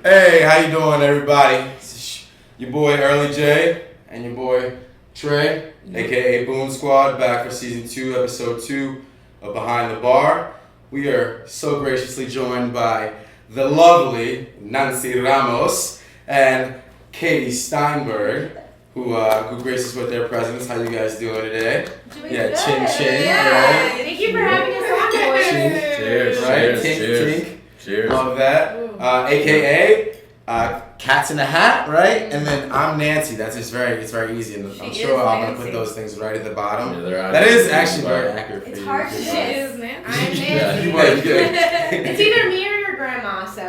Hey, how you doing, everybody? It's your boy Early J and your boy Trey, aka Boone Squad, back for season 2, episode 2 of Behind the Bar. We are so graciously joined by the lovely Nancy Ramos and Katie Steinberg, who grace us with their presence. How you guys doing today? Doing yeah, good. chin chin. Yeah. Right? Thank you for having us on, boys. Cheers. Right? Cheers. Tink, Cheers. tink. Cheers. All of that. AKA Cats in a Hat, right? And then I'm Nancy. It's very easy, and I'm sure I'm gonna put those things right at the bottom. Yeah, that is actually very accurate for you. It's hard to because, do. It is Nancy. I'm Nancy. Yeah, you might be good. It's either me or your grandma, so.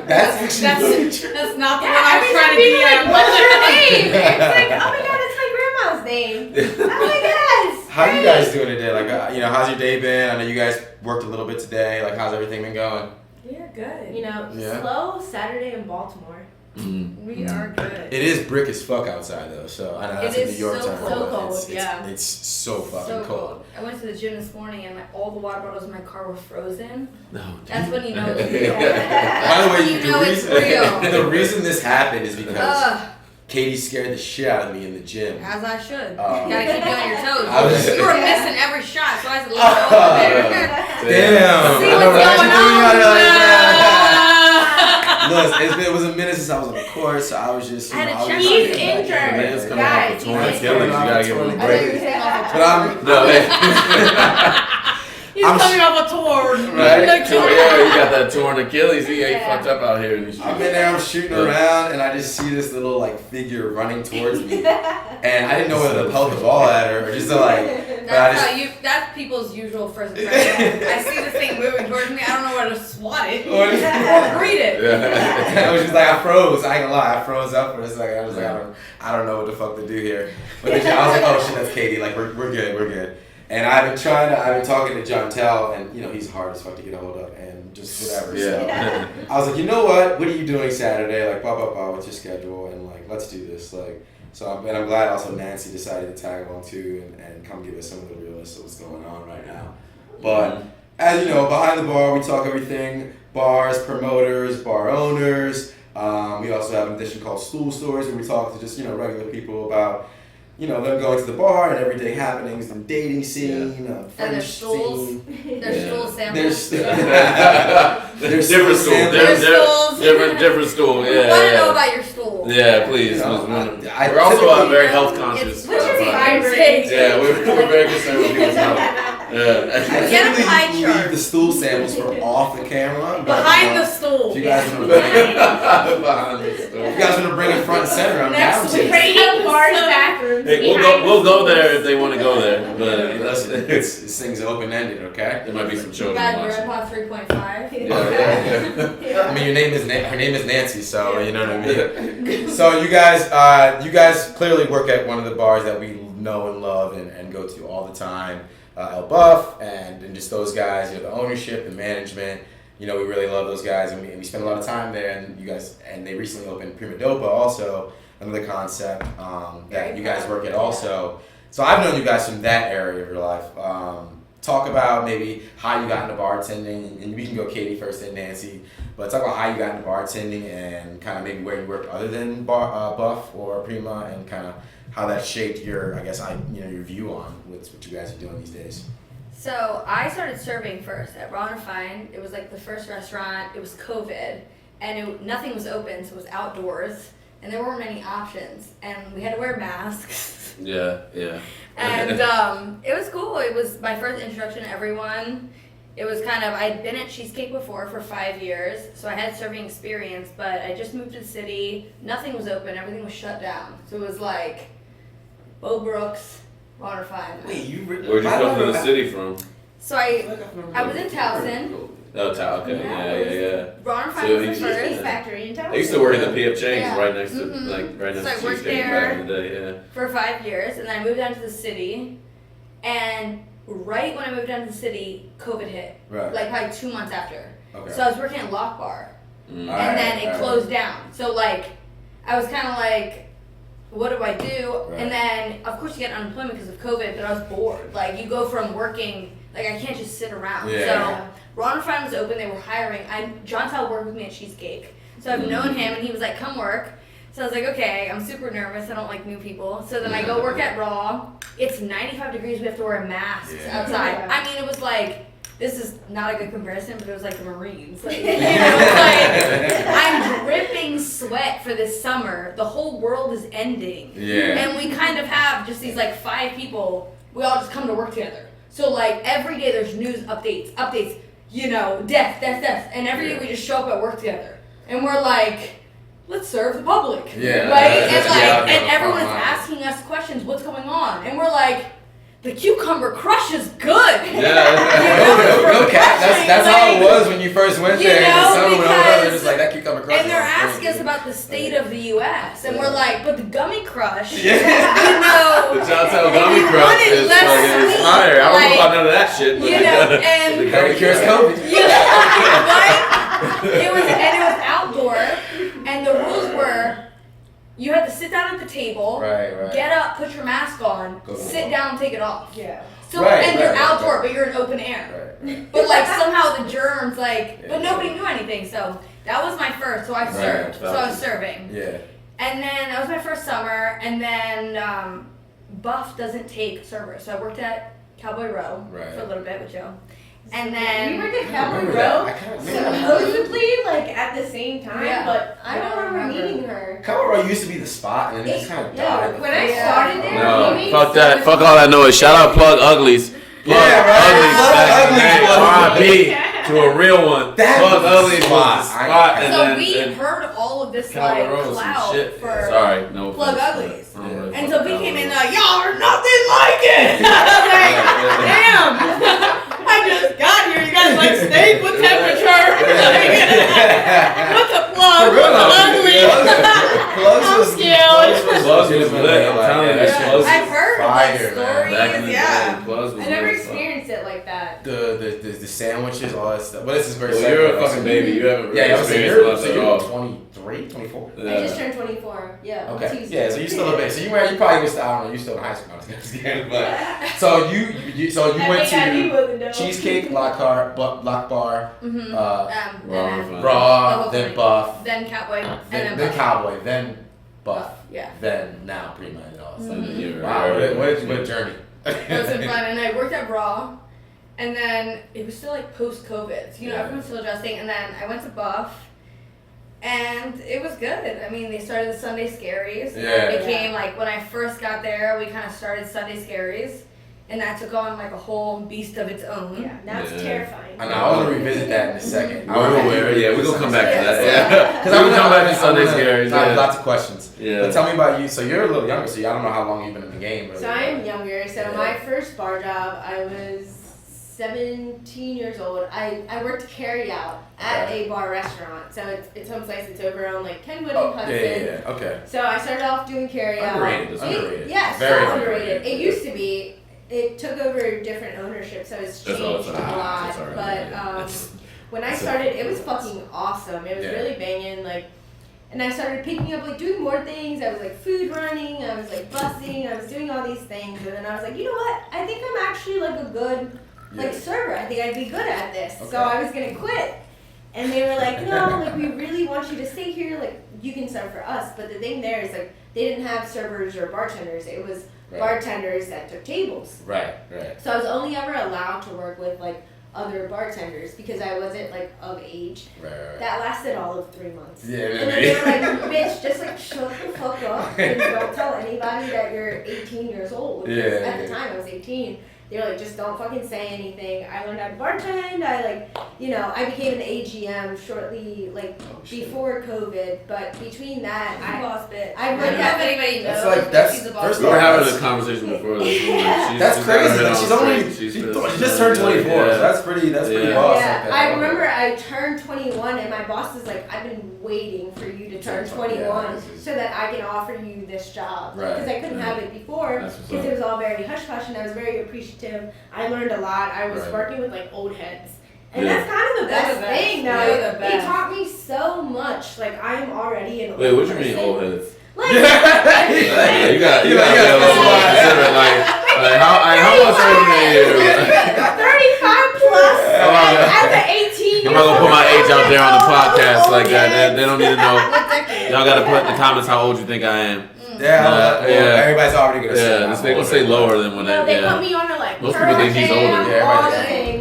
That's actually really true. That's not the Yeah, one I was every trying time to people are like, DM. what's your name? It's like, oh my god, it's my grandma's name. Oh my gosh. How you guys doing today? Like, how's your day been? I know you guys worked a little bit today. Like, how's everything been going? We are good. Yeah. Slow Saturday in Baltimore. We are good. It is brick as fuck outside though, so I know that's It a is New York so term. cold. but So cold, it's, yeah. It's so fucking So cold. cold. I went to the gym this morning and all the water bottles in my car were frozen. No. That's when you know it's real. By the That's way, when you know it's real. the reason this happened is because Ugh, Katie scared the shit out of me in the gym. as I should. You Oh. gotta keep you on your toes. I was- You were missing every shot, so I had to leave it over there. Damn. See I know, what's right? going She threw me out there like that. on. Look, it was a minute since I was on the court, so I was just. I had I to was check. just He's getting back injured. in. Man's coming Guys, off a torn he's Achilles. You gotta give him a I thought you break. were saying off a But I'm. No, hey. He's I'm coming off a tour. Right? Like, Yeah, you got that torn Achilles. He ain't fucked up out here in these I'm streets. in there, I'm shooting around, and I just see this little like figure running towards me, and I didn't know whether to pelt the ball at her or just to like. But I just. That's people's usual first impression. I see this thing moving towards me. I don't know where to swat it Or just- or greet it. Yeah. I was just like, I froze. I ain't gonna lie, I froze up for a second. I was like, I don't know what the fuck to do here. But then I was like, oh shit, that's Katie. Like we're good. And I've been talking to John Tell, and he's hard as fuck to get a hold of, and just whatever. Yeah. So I was like, you know what? What are you doing Saturday? Like blah blah blah. What's your schedule? And like, let's do this. Like, so I'm glad also Nancy decided to tag along too, and come give us some of the realness of what's going on right now. But as you know, behind the bar, we talk everything: bars, promoters, bar owners. We also have an edition called Stool Stories, where we talk to just regular people about them going to the bar and everyday happenings, the dating scene, French their stools. scene. There's stool samples. There's Different stool. There's stools. Different stool. Yeah. We want to know Yeah. about your stool. Yeah, please. I We're also typically- very health conscious. What's your about- favorite? Yeah, we're very concerned with people's health. I Yeah. Get a typically pie leave chart. the stool samples for off the camera. but, Behind the If stool. you guys want to bring it, Behind the stool. if you guys want to bring it front and center, I'm down to it. Trading bars, bathrooms. Hey, we'll go there if they want to go there, but This thing's open ended, okay? there might be some You children got watching. Grandpa 3.5. Yeah. I mean, her name is Nancy, so you know what I mean. So you guys clearly work at one of the bars that we know and love and go to all the time, El Buff, and just those guys. The ownership, the management. We really love those guys, and we spend a lot of time there. And you guys, and they recently opened Prima Dopa, also another concept that you guys work at also. So I've known you guys from that area of your life. Talk about maybe how you got into bartending, and we can go Katie first and Nancy, but talk about how you got into bartending and kind of maybe where you worked other than Buff or Prima, and kind of how that shaped your, your view on what you guys are doing these days. So I started serving first at Ron Fine. It was like the first restaurant. It was COVID, and nothing was open, so it was outdoors, and there weren't many options, and we had to wear masks. Yeah. And it was cool. It was my first introduction to everyone. It was kind of, I'd been at Cheesecake before for 5 years, so I had serving experience, but I just moved to the city. Nothing was open. Everything was shut down. So it was like Bo Brooks, Ron Fine. Wait, Where'd you come to the city from? So I was in Towson. Oh, okay. Yeah. Ron So Fine was the you- first. Cheese factory in town. I used to work at the PF Chang's Yeah. right next to Mhm. right next So I to worked Cheesecake there. back in the day. For 5 years, and then I moved down to the city, and right when I moved down to the city, COVID hit. Right. Like probably 2 months after. Okay. So I was working at Lock Bar, Mm. and Alright, then it alright. closed down. So like, I was kind of like, what do I do? Right. And then of course you get unemployment because of COVID, but I was bored. Like you go from working, like I can't just sit around. Yeah. So Ron and Friend was open. They were hiring. John Tell worked with me at Cheesecake. So I've known him, and he was like, come work. So I was like, okay, I'm super nervous. I don't like new people. So then I go work at Raw. It's 95 degrees. We have to wear masks outside. Yeah. I mean, it was like, this is not a good comparison, but it was like the Marines. Like, it was like, I'm dripping sweat for this summer. The whole world is ending. Yeah. And we kind of have just these like 5 people. We all just come to work together. So like every day there's news updates, you know, death. And every day we just show up at work together. And we're like, let's serve the public. Yeah. Right? And everyone's asking us questions, what's going on? And we're like, the cucumber crush is good. No cap. That's how it was when you first went there. You And know, the summer went over, they're just because- like, that cucumber crush. And they're is asking us good. about the state of the U.S. And we're like, but the gummy crush, Yeah. you know, The John Tell Gummy and Crush wanted is less fucking sweet, fire. I don't know like, about none of that shit. But you know, and the Gummy cures COVID. you know, right? It was outdoor, and the rules were, you had to sit down at the table, Right. get up, put your mask on, Go to sit the down, take it off. Yeah. So Right, and you're right, outdoor, right. but you're in open air. Right. But like somehow the germs, like, Yeah. but nobody knew anything. So that was my first. So I Right, served. So I was gotcha. serving. Yeah. And then that was my first summer. And then Buff doesn't take servers. So I worked at Cowboy Row Right. for a little bit with Joe. And You then worked at I Cowboy remember that. Row? I kind of remember. Supposedly, like at the same time, Yeah. but I don't remember remember. meeting her. Cowboy Row used to be the spot, and then it just kind of died. When I Yeah. started there, No, we made fuck so that. much Fuck all that noise. Shout out Plug Uglies. Plug Yeah, right. Uglies. Plug Back in the Uglies day. was- R.I.P. to a real one. That Plug was the Uglies was the spot. spot. And so then we and heard all of this Cowboy like Row was some clout shit. for Sorry, no Plug offense. Uglies. I don't really And fuck so we with came in Cowboy like, y'all are nothing like it. I was like, damn. I just got here. You guys like steak? What temperature? What's a plug? What's an ugly? Plugs was lit. I'm telling you, that shit was I've heard like fire, man. stories. back in the Yeah. day. Plugs was I never lit as fuck. experienced it like that. The sandwiches, all that stuff. But this is very. Well, you're a fucking baby. You haven't really Yeah, so experienced you're, much so at you're all. 23, 24. I just turned 24. Yeah. on Okay. Tuesday. Yeah, so you still a baby. So you probably was I don't know. You still in high school. I was scared, but so you I went think I knew to what the dough. Cheesecake, Block Bar, Mm-hmm. Raw and and Raw, Double then Funny. Buff, then Cowboy, and then then Buff. Cowboy, then Buff, Yeah. then now Prima and all that stuff. Mhm. Wow, what a journey. It was so fun, and I worked at Raw, and then it was still like post-COVID, so, you know, Yeah. everyone's still adjusting, and then I went to Buff, and it was good. I mean, they started the Sunday Scaries. Yeah. And it became like, when I first got there, we kind of started Sunday Scaries, and that took on like a whole beast of its own. Yeah. Now it's Yeah. terrifying. And I want to revisit that in a second. We're aware. Yeah, we're gonna come back to that. Yeah. Yeah. Because We're gonna come back to Sunday Scaries. I have Yeah. lots of questions. Yeah. But tell me about you. So you're a little younger, so I don't know how long you've been in the game. Really. So I'm younger. So Yeah. my first bar job, I was 17 years old. I worked carry out at Okay. a bar restaurant. So it's home slice. It's over on like Kenwood Oh, and yeah, Hudson. yeah. Okay. So I started off doing carry out. Underrated, underrated. Yeah, Very so underrated. underrated. It used to be. It took over different ownership, so it's That's changed all a it's lot. That's all right. But That's- when I That's started, it was fucking awesome. It was Yeah. really banging, like, and I started picking up, like, doing more things. I was, like, food running, I was, like, busing, I was doing all these things, and then I was like, you know what? I think I'm actually, like, a good, like, Yeah. server. I think I'd be good at this. Okay. So I was gonna quit. And they were like, no, like, we really want you to stay here, like, you can serve for us. But the thing there is, like, they didn't have servers or bartenders. It was Right. bartenders that took tables. Right. Right. So I was only ever allowed to work with, like, other bartenders because I wasn't, like, of age. Right. That lasted all of 3 months. Yeah, And then they were like, bitch, just like shut the fuck up and don't tell anybody that you're 18 years old. Because Yeah, at the yeah. time I was 18. They were like, just don't fucking say anything. I learned how to bartend. I like, you know, I became an AGM shortly, like, Oh, shit. before COVID. But between that, I boss bitch. I I went don't know if up- anybody That's knows, like- but that's- she's a boss first We off, were bitch. having that's- a conversation before this. Yeah. That's just crazy. got her She's on only stage. she She's just turned 24. Yeah. So that's pretty Yeah. boss. Yeah, like that. I remember I turned 21 and my boss is like, I've been waiting for you to turn 21 this is- so that I can offer you this job. Right. Because I couldn't have it before That's what's because up. it was all very hush-hush and I was very appreciative. I learned a lot. I was Right. working with like old heads. And Yeah. that's kind of the They're best the best. thing though. They're the It best. taught me so much. Like I am already an Wait, old what you mean person. old heads? Like, Yeah, you got You be a gotta little more specify. considerate. Like how much older than you? 35 plus. Oh, as an 18. I'm not gonna put my age out there on the podcast like that. They don't need to know. Y'all gotta put in the comments how old you think I am. Yeah, everybody's already gonna say. Yeah, they gonna say lower than when they put me on like most people think he's older.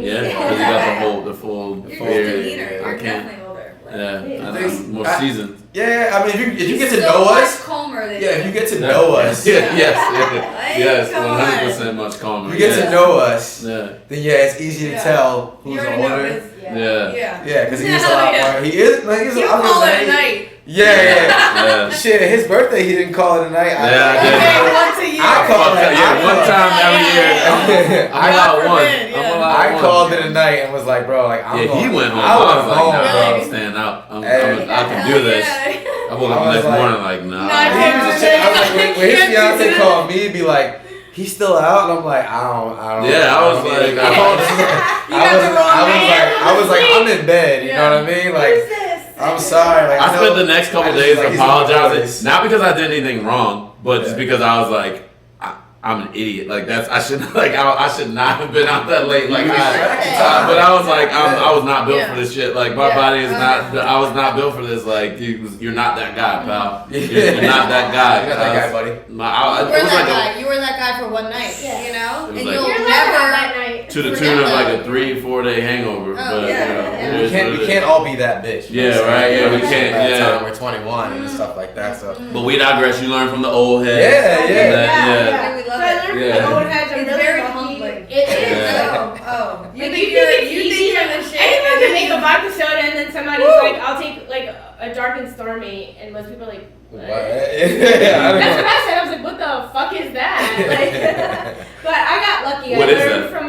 Yeah, because he got the full beard. You're I can't. definitely older. Yeah, I think more seasoned. Yeah, I mean, if you get to so know much us, calmer than if you get to know us, yes, 100% much calmer. If you get to know us, yeah, then it's easy to tell who's older. Yeah, because he's a lot more. He is. Like, he's. You I'm call just it a night. Yeah. Shit, his birthday, he didn't call it a night. I did. Once a year. I called it. One time every year. I'm allowed one. I called it a night and was like, bro, like, I'm going. He went home. I was like, home, nah, bro. I'm staying out. I can do this. I woke up the next morning like, nah. He was just I was like, when his fiance called me, be like, he's still out, and I'm like, I don't. Yeah, I was like, I was like, I'm in bed. You know what I mean? Like, I'm sorry. Like, I spent the next couple days like, apologizing, not because I did anything wrong, but just because I was like, I'm an idiot. Like I should not have been out that late. Like but I was like, I was not built for this shit. Like my body is not. I was not built for this. Like you're not that guy, pal. You're not that guy. You're not that guy, buddy. You were that guy for one night. You know, and you'll You're never that night. to the tune of like a 3-4 day hangover. But we can't all be that bitch. Yeah, right. Yeah, we can't. Yeah, we're 21 and stuff like that. So, but we digress. You learn from the old heads. Yeah. So I learned from the old heads. It's very humbling. It is. Oh. You think you're the shit. Anyone can make a vodka soda and then somebody's like, I'll take like a dark and stormy, and most people are like, what? That's what I said. I was like, what the fuck is that? Like, but I got lucky. What I is learned that? from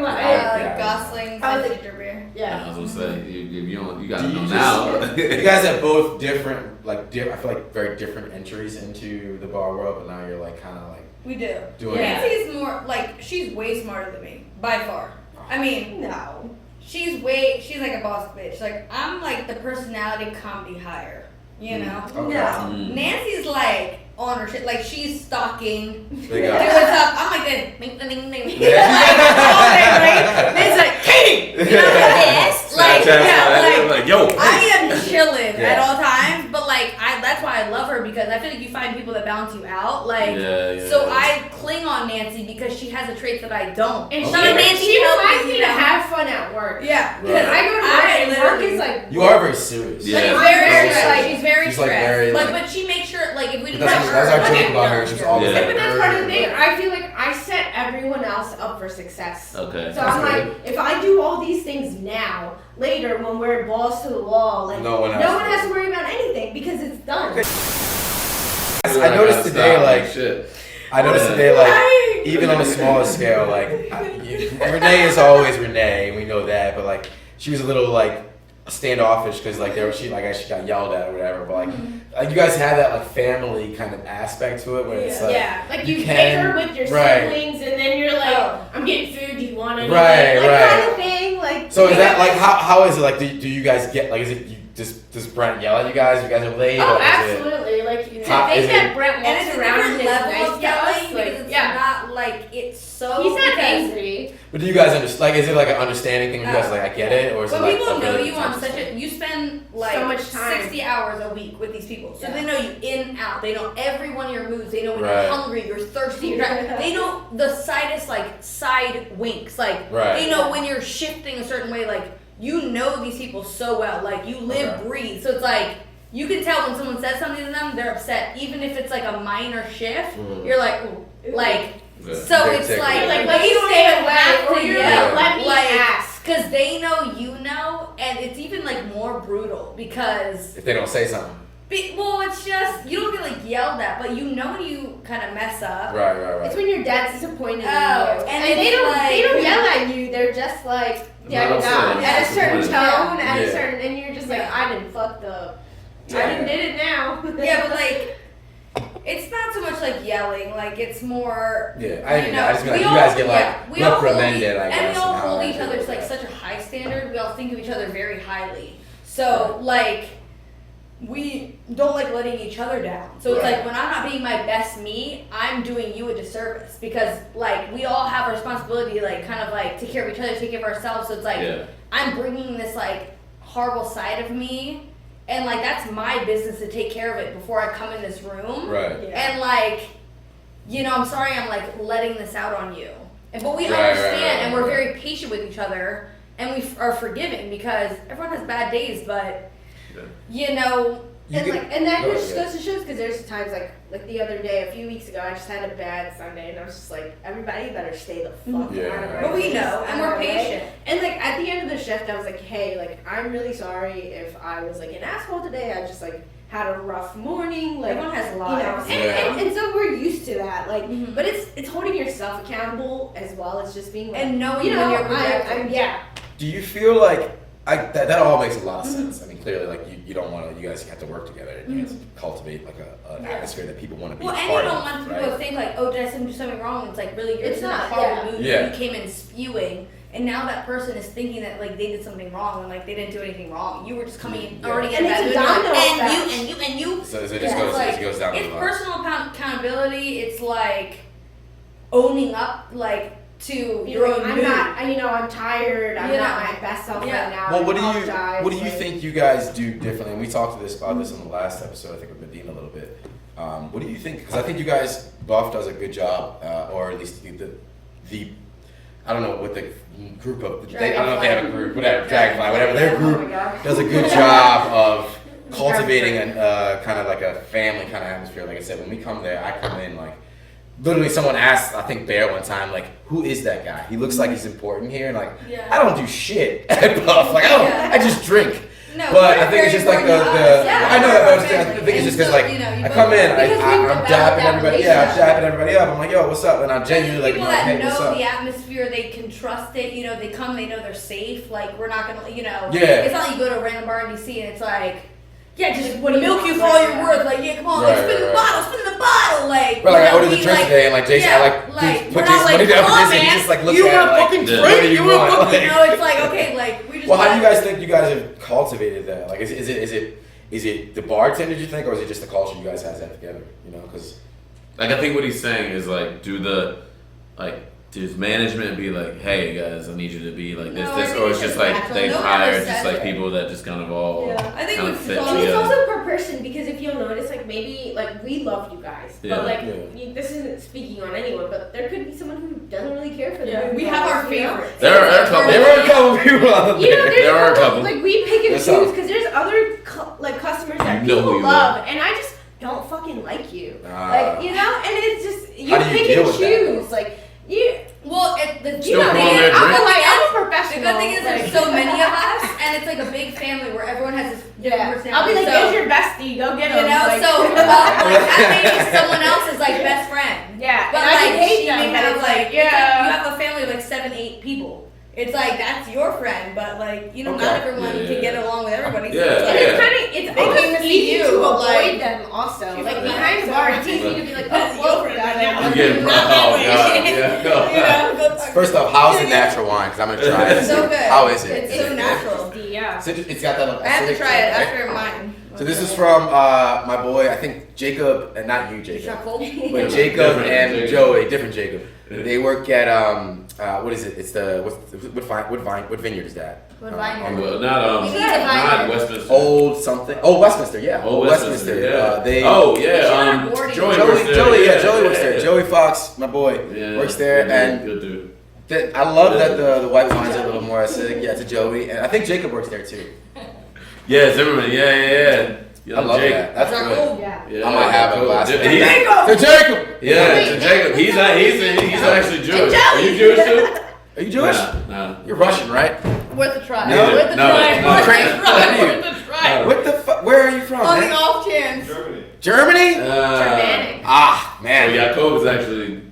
Gosling's ginger beer. I was gonna say you gotta know now. You guys have both different, I feel like very different entries into the bar world, but now you're like kind of like. We do. Doing Nancy's more like she's way smarter than me by far. I mean, no. She's like a boss bitch. Like I'm like the personality comedy hire. You know? Okay. No. Nancy's like on her shit. Like she's stalking. Big Doing stuff. I'm like this. Ding, ding, ding, ding. Yeah. Like all day, right? It's like Katie. You know like this. Like yo. I am chilling at all times, but like that's why I love her because I feel like you find people that balance you out. Like so I cling on Nancy because she has the traits that I don't. And Nancy she helps reminds me to have fun at work. Yeah. Because I go to work and work is like. You are very serious. Yeah. She's very She's like stressed. very But she makes sure like if we that's our joke about her. She's always like. But that's part of the thing. I feel like I set everyone else up for success. Okay. So I'm like, if I do all these things now, later when we're balls to the wall, like no one has to worry about anything because it's done. I noticed today, like, even on a smaller scale, like, Renee is always Renee, and we know that, but like, she was a little like standoffish because like she got yelled at or whatever, but like you guys have that like family kind of aspect to it where it's like you take her with your siblings and then you're like, I'm getting food, do you want anything? Kind of thing. Like so is that like how is it like do you guys get like is it does Brent yell at you guys? You guys are late? Oh, absolutely. Like, they said Brent walks around and is nice to us. Like, it's not like it's so. He's not angry. But do you guys understand? Like, is it like an understanding thing? You guys like, I get it, or is it like? People know you on such a. You spend like so much time. 60 hours a week with these people, so they know you in and out. They know every one of your moves. They know when you're hungry, you're thirsty, you're dry. They know the slightest like side winks. Like they know when you're shifting a certain way. Like. You know these people so well, like you live, breathe. So it's like you can tell when someone says something to them, they're upset, even if it's like a minor shift. You're like, ooh. Like, so it's like let me stay away, or you're like, let me ask, because they know you know, and it's even like more brutal because if they don't say something. Well, it's just you don't get like yelled at, but you know when you kind of mess up. Right. It's when your dad's disappointed in you, and they don't yell at you. They're just like. At a certain tone, at a certain, and you're just like, I didn't fucked up. I didn't did it now. But like, it's not so much like yelling. Like it's more. Yeah, I just mean like you guys get like reprimanded, I guess. And we all hold each other to like such a high standard. We all think of each other very highly. So like, we don't like letting each other down. So it's like when I'm not being my best me, I'm doing you a disservice because like we all have a responsibility to like kind of like take care of each other, take care of ourselves. So it's like I'm bringing this like horrible side of me, and like that's my business to take care of it before I come in this room. Right. Yeah. And like, you know, I'm sorry I'm like letting this out on you. But we understand and we're very patient with each other and we are forgiving because everyone has bad days, but you know, and that just goes to show because there's times like the other day, a few weeks ago, I just had a bad Sunday and I was just like, everybody better stay the fuck out of it. But we know and we're patient. And like at the end of the shift, I was like, hey, like I'm really sorry if I was like an asshole today. I just like had a rough morning. Like everyone has lives, you know, and so we're used to that. Like, but it's holding yourself accountable as well as just being like, and knowing when you're projecting. Do you feel like that all makes a lot of sense? I mean, clearly, like you don't want to. You guys have to work together. And you have to cultivate like an atmosphere that people want to be. Well, a and part you don't of, want people to think like, oh, did I do something wrong? It's like really, you're in a horrible mood. Yeah. You came in spewing, and now that person is thinking that like they did something wrong and like they didn't do anything wrong. You were just coming in already in that mood, and you. So it just goes down. It's personal accountability. It's like owning up, like. To your own mood. I'm tired. I'm not my best self right now. Well, what do you think you guys do differently? And we talked about this in the last episode, I think, with Medina a little bit. What do you think? Because I think you guys, Buff does a good job, or at least the I don't know what the group of, I don't know if they have a group, whatever, Dragonfly, whatever, their group does a good job of cultivating a kind of like a family kind of atmosphere. Like I said, when we come there, I come in like, literally someone asked, I think Bear one time, like, who is that guy? He looks like he's important here, and like, I don't do shit at Buff. Like, I just drink. No, but I think it's just like I know that, but I think it's just because like I come in, I'm dapping everybody, I'm dapping everybody up. I'm like, yo, what's up? And I'm genuinely like, people hey, that what's know up? the atmosphere, they can trust it. You know, they come, they know they're safe. Like we're not gonna, you know, it's not like you go to a random bar in DC and it's like. Yeah, just milk you for all you're worth. Like, yeah, come on, like, spin the bottle. Like, I ordered the drink today, and like Jason, I put Jason's money down for this, and he just like looked at it. You want a fucking drink? You want a fucking? You know, it's like okay, like we just. Well, how do you guys think you guys have cultivated that? Like, is it the bartenders you think, or is it just the culture you guys have together? You know, because like I think what he's saying is like, does management be like, hey guys, I need you to be like this, or it's just like they've hired just like people that just kind of all I think kind of fit and together. it's also per person because if you'll notice, like maybe like we love you guys, but like this isn't speaking on anyone, but there could be someone who doesn't really care for them. We have our favorites. There are a couple people out there. There are a couple. Like we pick and choose because there's other customers that people love, and I just don't fucking like you. Like and it's just you pick and choose. Like you. Well, I'm a professional. The good thing is there's so many of us, and it's like a big family where everyone has this personality. I'll be like, there's your bestie, go get him. You know, so that makes someone else's like best friend. Yeah, but like you have like you have a family of like 7-8 people. It's like that's your friend, but like not everyone can get along with everybody. So it's almost easy to avoid them also. Like behind the bar, it's easy to be like, oh, First off, how's the natural wine? Because I'm gonna try it. It's so good. How is it? It's so natural. Yeah. So it's got that. I have to try it after mine. So this is from my boy, I think Jacob, and not you, Jacob, but Jacob and Joey, different Jacob. They work at what is it? It's what vineyard is that? What vineyard? Not Westminster. Old something. Oh, Westminster, yeah. Old Westminster. Joey works there. Joey Fox, my boy, works there, and good dude. I love that the white wine's a little more acidic. Yeah, it's a Joey, and I think Jacob works there too. Yeah, Zimmerman. Yeah. I love that. That's good. Yeah. I might have a glass. To Jacob. Yeah, to Jacob. He's actually Jewish. Are you Jewish too? Are you Jewish? No. You're Russian, right? Worth a try. Worth a try. What the fuck? Where are you from? On the off chance. Germany? Germanic. Ah, man. So Jacob is actually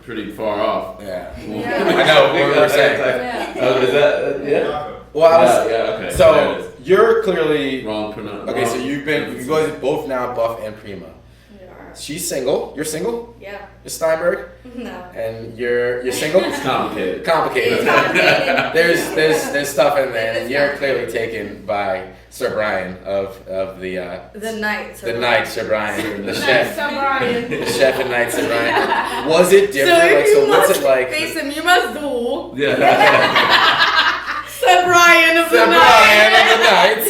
pretty far off. Yeah. I know. We're saying. Is that yeah? Well, okay. So you're clearly wrong pronoun. Okay, so you guys both now Buff and Prima. She's single. You're single? Yeah. You're Steinberg? No. And you're single? It's complicated. Complicated. Complicated. There's stuff in there, and It's you're complicated. clearly taken by Sir Brian of the Knight. the Knight Sir Brian, the Nice, chef, so Brian. the chef and Knight Sir Brian. Was it different? Like, so what's it like? Face him, you must do. Yeah. Sir Brian of Sir the Brian Knight. of the Knight.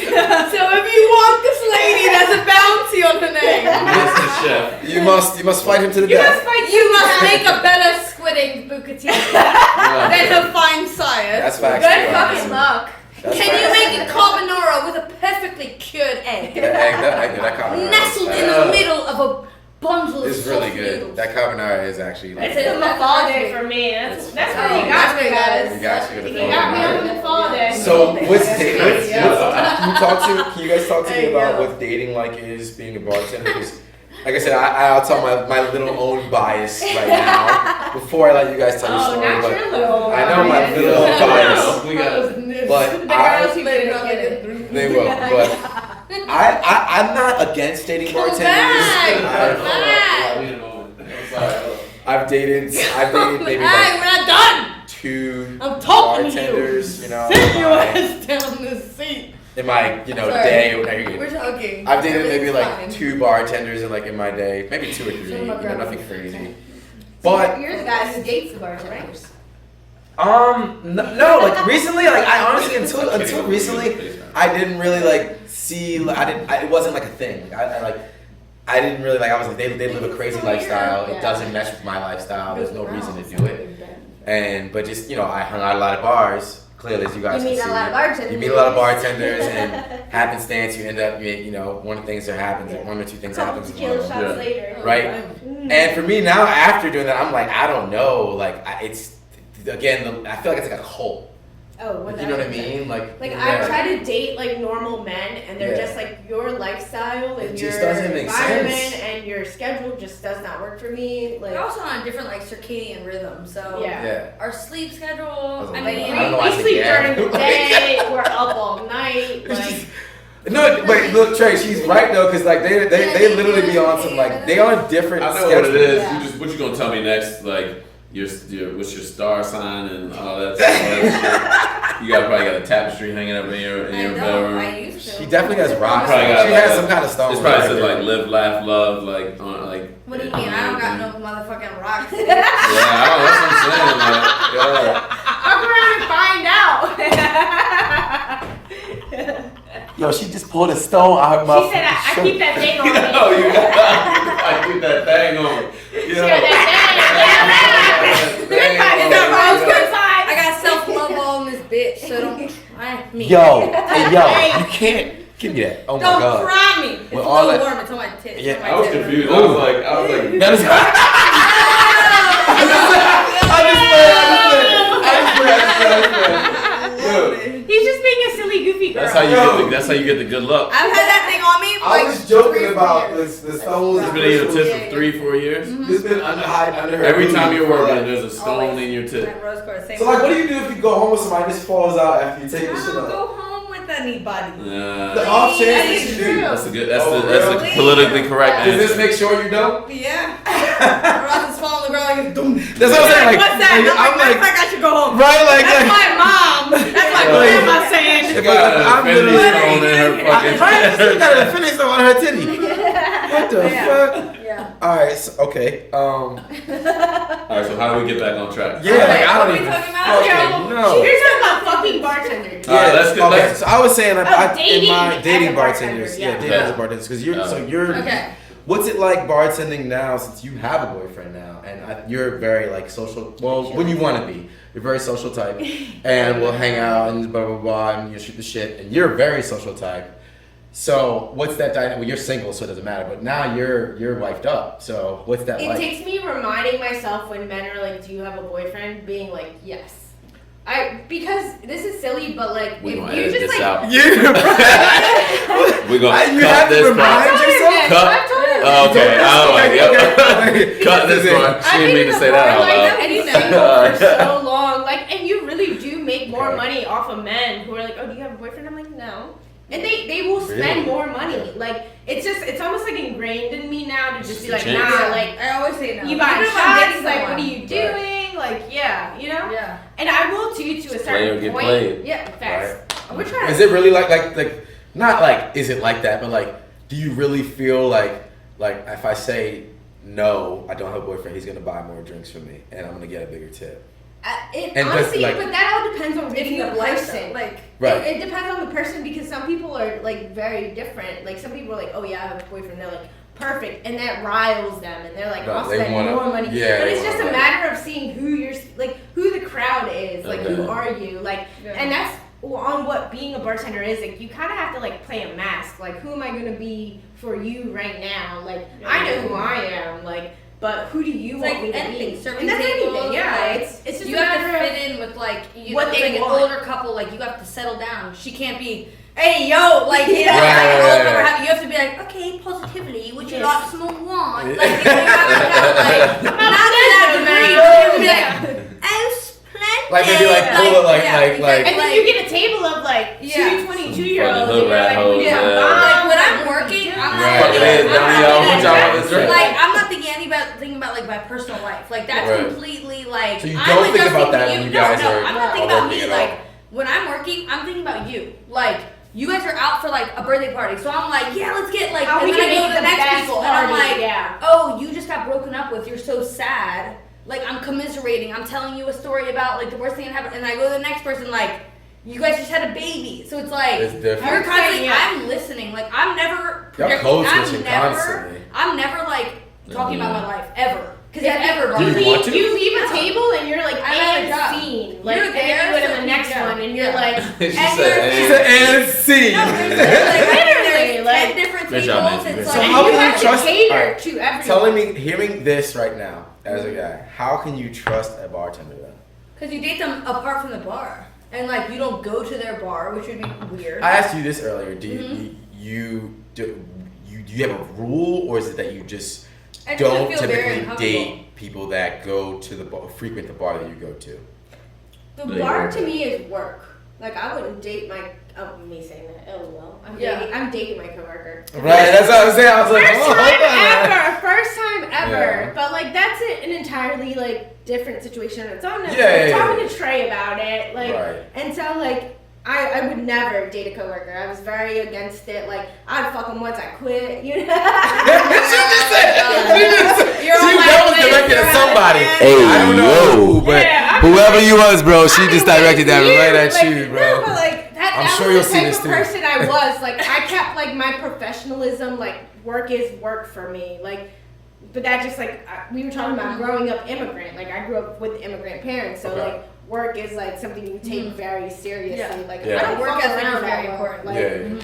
So if you want this lady, there's a bounty on her name. Mr. Chef. You must fight him to the You death. must fight. You must make a better squidding bucatini than her fine sire. That's facts. Good too, fucking honestly. luck. That's Can you facts. make a carbonara with a perfectly cured egg? That carbonara Nestled in the middle of a bundle of is really soft good. noodles. That carbonara is actually. It's Like, a good fall day for me. That's where you got me, you guys. got you with You the got me on carbonara. the fall day. So what's dating? Yeah. Can you guys talk to me There you about go. what dating like is being a bartender? Because, like I said, I'll tell my little own bias right now before I let you guys tell your Oh, story. not But your little. I know my little own bias. We got But The girls who didn't get it. They will. But I'm not against dating Go bartenders. back. Go I've- back. We in a moment. I'm sorry. I've dated maybe Hey, like we're not done. 2 I'm talking to you. bartenders, you know, Sit your ass down in the seat. in my Sorry. day. No, you're good. We're talking. I've dated maybe It's like fine. 2 bartenders in my day, maybe 2 or 3. Some of my Nothing brothers. crazy. But You're the guy who dates the bartenders. no, like recently, like I honestly until recently, I didn't really like see. It wasn't like a thing. I didn't really like. I was like, they live a crazy lifestyle. It doesn't mesh with my lifestyle. There's no reason to do it. But just I hung out a lot of bars. Clearly, as you guys You meet can a see. lot of bartenders. You meet a lot of bartenders, and happenstance, you end up, one thing happens, one or 2 things Couple happens. tequila shots Yeah. later. Right? And for me now, after doing that, I'm like, I don't know. Like, it's again, I feel like it's like a cult. Oh, Like, you know what I mean? Like Like yeah. I try to date like normal men, and they're Yeah. just like your lifestyle and It your just doesn't make environment sense. and your schedule just does not work for me. Like We're also on a different circadian rhythm, so Yeah. Yeah. our sleep schedule. Like, I like mean, I don't know why I we said sleep yeah. during the day, we're up all night. It's Like just- No, wait, look, Trey, she's right though, cause like they literally be on some like they on different I know schedules. what it is. Yeah. What you gonna tell me next? Like what's your star sign and all that stuff. You probably got a tapestry hanging up in your I bedroom. know. I used to. She definitely has rocks. Probably got She like has a- some kind of stone. It's probably says like live, laugh, love, like on like. What do you mean? I don't got no motherfucking rocks. Yeah, that's what I'm saying. Like, fuck around and find out. Yo, she just pulled a stone out her She said I keep that thing on me. I keep that thing on. She got that thing. Thing Is that on. rose good side? I got self-love all in this bitch, so don't try me. Yo, you can't give me that. Oh my Don't god. try me. It's With a all little that- warm. It's on my tits. Yeah, It's on I my was tits. confused. I was like, That is. He's just being a silly, goofy girl. That's how you get the good luck. I've had that thing on me. For I like was joking 3 about years. this stone. It's been in your tip for 3-4 years. It's been under her. Every time booty you're for, working, like- there's a stone in your tip. My rose quartz, same So like, one. what do you do if you go home with somebody and this falls out after you take I the shit don't off? go home with anybody. The off chance that you do. That's a good. That's Oh, that's really? a politically correct Does this answer. make sure you don't? Yeah. Or else it's falling on the ground like it's doom. That's what I'm saying. Like, What's that? I'm Matter of like, fact, I should go home. right, like, That's my mom. That's my grandma saying. She got an I'm infinity literally- stone in her fucking. She got an infinity stone on her titty. What the Yeah. fuck? Yeah. All right, so, okay. All right, so how do we get back on track? Yeah, like, I What don't are we even talking about? fucking know. You're talking about fucking bartenders. All right, let's get- okay. let's- So I was saying, in dating my as dating a bartender, bartenders, yeah. dating as a bartender, because you're. Okay. What's it like bartending now since you have a boyfriend now and you're very like social? Well, when you want to be, you're very social type, and we'll hang out and blah blah blah, and you shoot the shit, and you're a very social type. So what's that dynamic? Well, you're single, so it doesn't matter. But now you're wifed up. So what's that It like? takes me reminding myself when men are like, "Do you have a boyfriend?" Being like, "Yes." Because this is silly, but like We're if gonna you edit just this like out. You, We're gonna you cut have to this remind part. yourself. Cut. I've told him. Oh, okay. Oh, like, Okay. yep. Cut this part. She I've didn't been mean to in say the that out bar, like, loud. anything for so long, like, and you really do make more Okay. money off of men who are like, "Oh, do you have a boyfriend?" I'm like, "No," and they they will spend more money. Like it's almost like ingrained in me now to just be like, nah, like I always say no. You buy shots, like what are you doing? Like you know. Yeah. And I will to a certain point. Played. Yeah, facts. We're trying. Is it really like not like is it like that, but like do you really feel like if I say no, I don't have a boyfriend, he's gonna buy more drinks for me, and I'm gonna get a bigger tip. Honestly, but that all depends on the person. Like, it depends on the person because some people are like very different. Like some people are like, oh yeah, I have a boyfriend. They're like perfect, and that riles them, and they're like, I'll spend more money. Yeah, but it's just a matter of seeing who the crowd is. Like who are you? Like, and that's on what being a bartender is. Like you kind of have to like play a mask. Like who am I gonna be for you right now? Like I know who I am. Like. But who do you want me to be? Serving tables, yeah. It's just you a have matter to fit in with like what they like want. an older couple. Like you have to settle down. She can't be, hey yo, like you know, you have to be like, okay, positively. Would you like some more wine? Like you have to not to that degree. You be like, oh, splendid. Like maybe like pull it like. And then you get a table of like 2 22-year-olds. And you're like, like when I'm working, I'm not thinking about like my personal life. Like that's completely like. So you don't think about that when you guys are. I'm not thinking about me. Like when I'm working, I'm thinking about you. Like you guys are out for like a birthday party, so I'm like, yeah, let's get like. And we then can I go to the next people, and I'm like, oh, you just got broken up with. You're so sad. Like I'm commiserating. I'm telling you a story about like the worst thing that happened, and I go to the next person like. You guys just had a baby, so it's like you're constantly. I'm listening. Like I'm never projecting. I'm never like talking about my life ever. Because you leave a table and you're like and scene. Like you're there. And then you go to the next one and you're like she said and scene. Literally, like different tables. It's so like how you can have you trust? to cater to everyone. Telling me, hearing this right now as a guy, how can you trust a bartender then? Because you date them apart from the bar. And like you don't go to their bar, which would be weird. I asked you this earlier. Do you have a rule, or is it that you just don't typically date people that go to the bar, frequent the bar that you go to? The bar to me is work. Like I wouldn't date my. Oh, me saying that. LOL. I'm dating my coworker. Right. That's what I was saying. I was like, first time ever. Yeah. But like that's an entirely like different situation. It's on. Talking to Trey about it. Like, and so like. I would never date a coworker. I was very against it. Like, I'd fuck them once I quit, you know? She just said, that was directed at somebody. Hey, I don't know who, but whoever you was, bro, she just directed that right at you, bro. No, but like, I'm sure you'll see this too. That's the type of person I was. Like, I kept, like, my professionalism, like, work is work for me. Like, but that just, like, we were talking about growing up immigrant. Like, I grew up with immigrant parents, so, like, work is like something you take very seriously. Yeah. Like I don't work ethic is very important. Like, and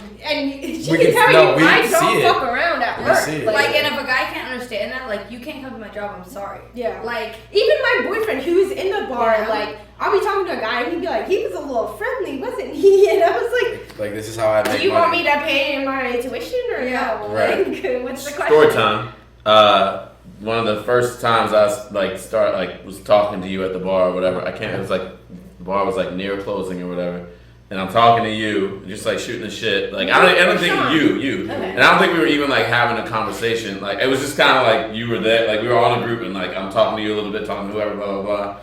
she can tell you I don't fuck around at work. Like, and if a guy can't understand that, like you can't come to my job. I'm sorry. Yeah. Like even my boyfriend, who's in the bar, like I'll be talking to a guy and he'd be like, he was a little friendly, wasn't he? And I was like this is how I make money. Do you want me to pay my tuition or no? Right. Like, what's the question? Story time. One of the first times I was talking to you at the bar or whatever. It was like the bar was like near closing or whatever, and I'm talking to you, just like shooting the shit. Like I don't think you, and I don't think we were even like having a conversation. Like it was just kind of like you were there, like we were on a group, and like I'm talking to you a little bit, talking to whoever, blah blah blah,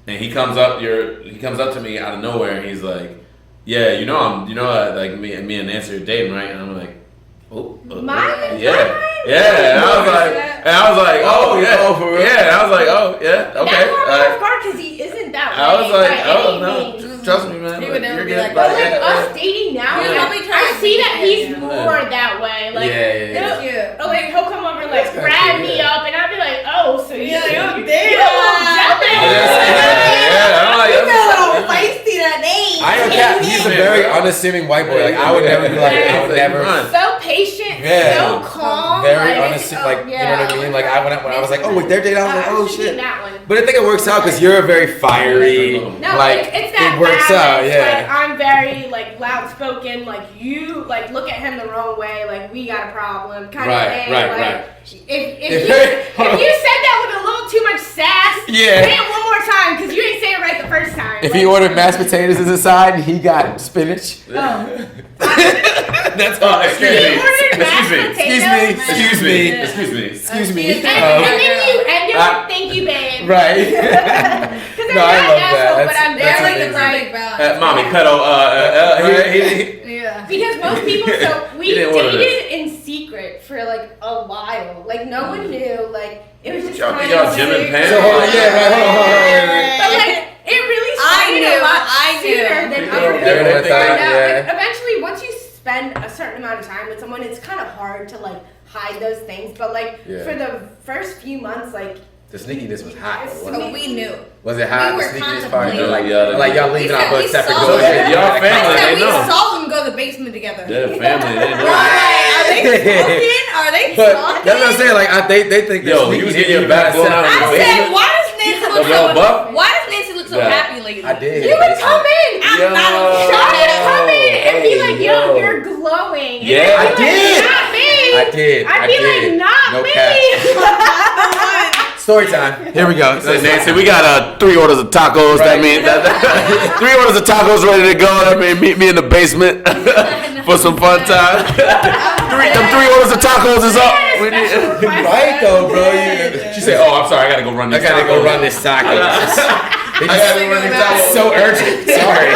and he comes up to me out of nowhere, and he's like, yeah, like me and Nancy are dating, right? And I'm like, yeah. And I was like, oh yeah, for real? Yeah. And I was like, oh yeah, okay. That's not hard because he isn't that way. I was like, oh no, trust me, man. He would never be like, but like us dating now, I see that he's more that way. Like, he'll come over and like grab me up, and I'll be like, oh, so you're like, oh damn, you're a little jealous. I'm like, you're a little feisty that day. I don't care. He's a very unassuming white boy. Like I would never be like, I would never. So patient, so calm, very unassuming. Like you know what I mean? Like when I was like, oh, wait, they're dating. I was like, oh shit. But I think it works out because you're a very fiery. No, like it's that it works out. Yeah. Like I'm very like loud spoken. Like you like look at him the wrong way. Like we got a problem. Kind of thing. Right. If you said that with a little too much sass, say it one more more time because you ain't saying it right the first time. If he ordered mashed potatoes as a side, he got spinach. Oh. That's all. He ordered mashed potatoes. Excuse me. And then you end it with thank you, babe. Right. Because No, I love that. but I'm That's there like amazing. the right balance. Mommy, cuddle. Yeah. Because most people, so we He didn't order dated in secret for like a while. Like no one knew. Like it was just Y'all kind y'all of Jim and weird. Pam? So hold on, yeah, right, hold on. But like it really started a lot sooner than other people Everyone found thought, out. yeah. Like eventually, once you spend a certain amount of time with someone, it's kind of hard to like hide those things. But like Yeah. for the first few months, like The sneakiness was hot. It's Wasn't it? But we knew. Was it hot? We The were sneakiness part? contemplating. Like y'all leaving out both separate saw doors. them. Y'all family, I said they we know. saw them go to the basement together. They're family. They know. Right? Are they smoking? Are they But smoking? that's what I'm saying. Like they think Yo, you was getting your back blown out. I said, why does Nancy look Y'all so? buff? Why does Nancy look so Yeah. happy lately? I did. you would come in. I'm not a Try to come in and be like, yo, Yo. you're glowing. And Yeah, I'd be I did. Like, not me. I did. I'd be like, not No me. cap. Story time. Here we go. Said Nancy, we got 3 orders of tacos. Right. That means 3 orders of tacos ready to go. That mean meet me in the basement for some fun time. 3 orders of tacos is up. We need- Right though, bro. She said, "Oh, I'm sorry. I gotta go run I this. gotta taco. go run this taco. I gotta go run these tacos. So urgent. Sorry.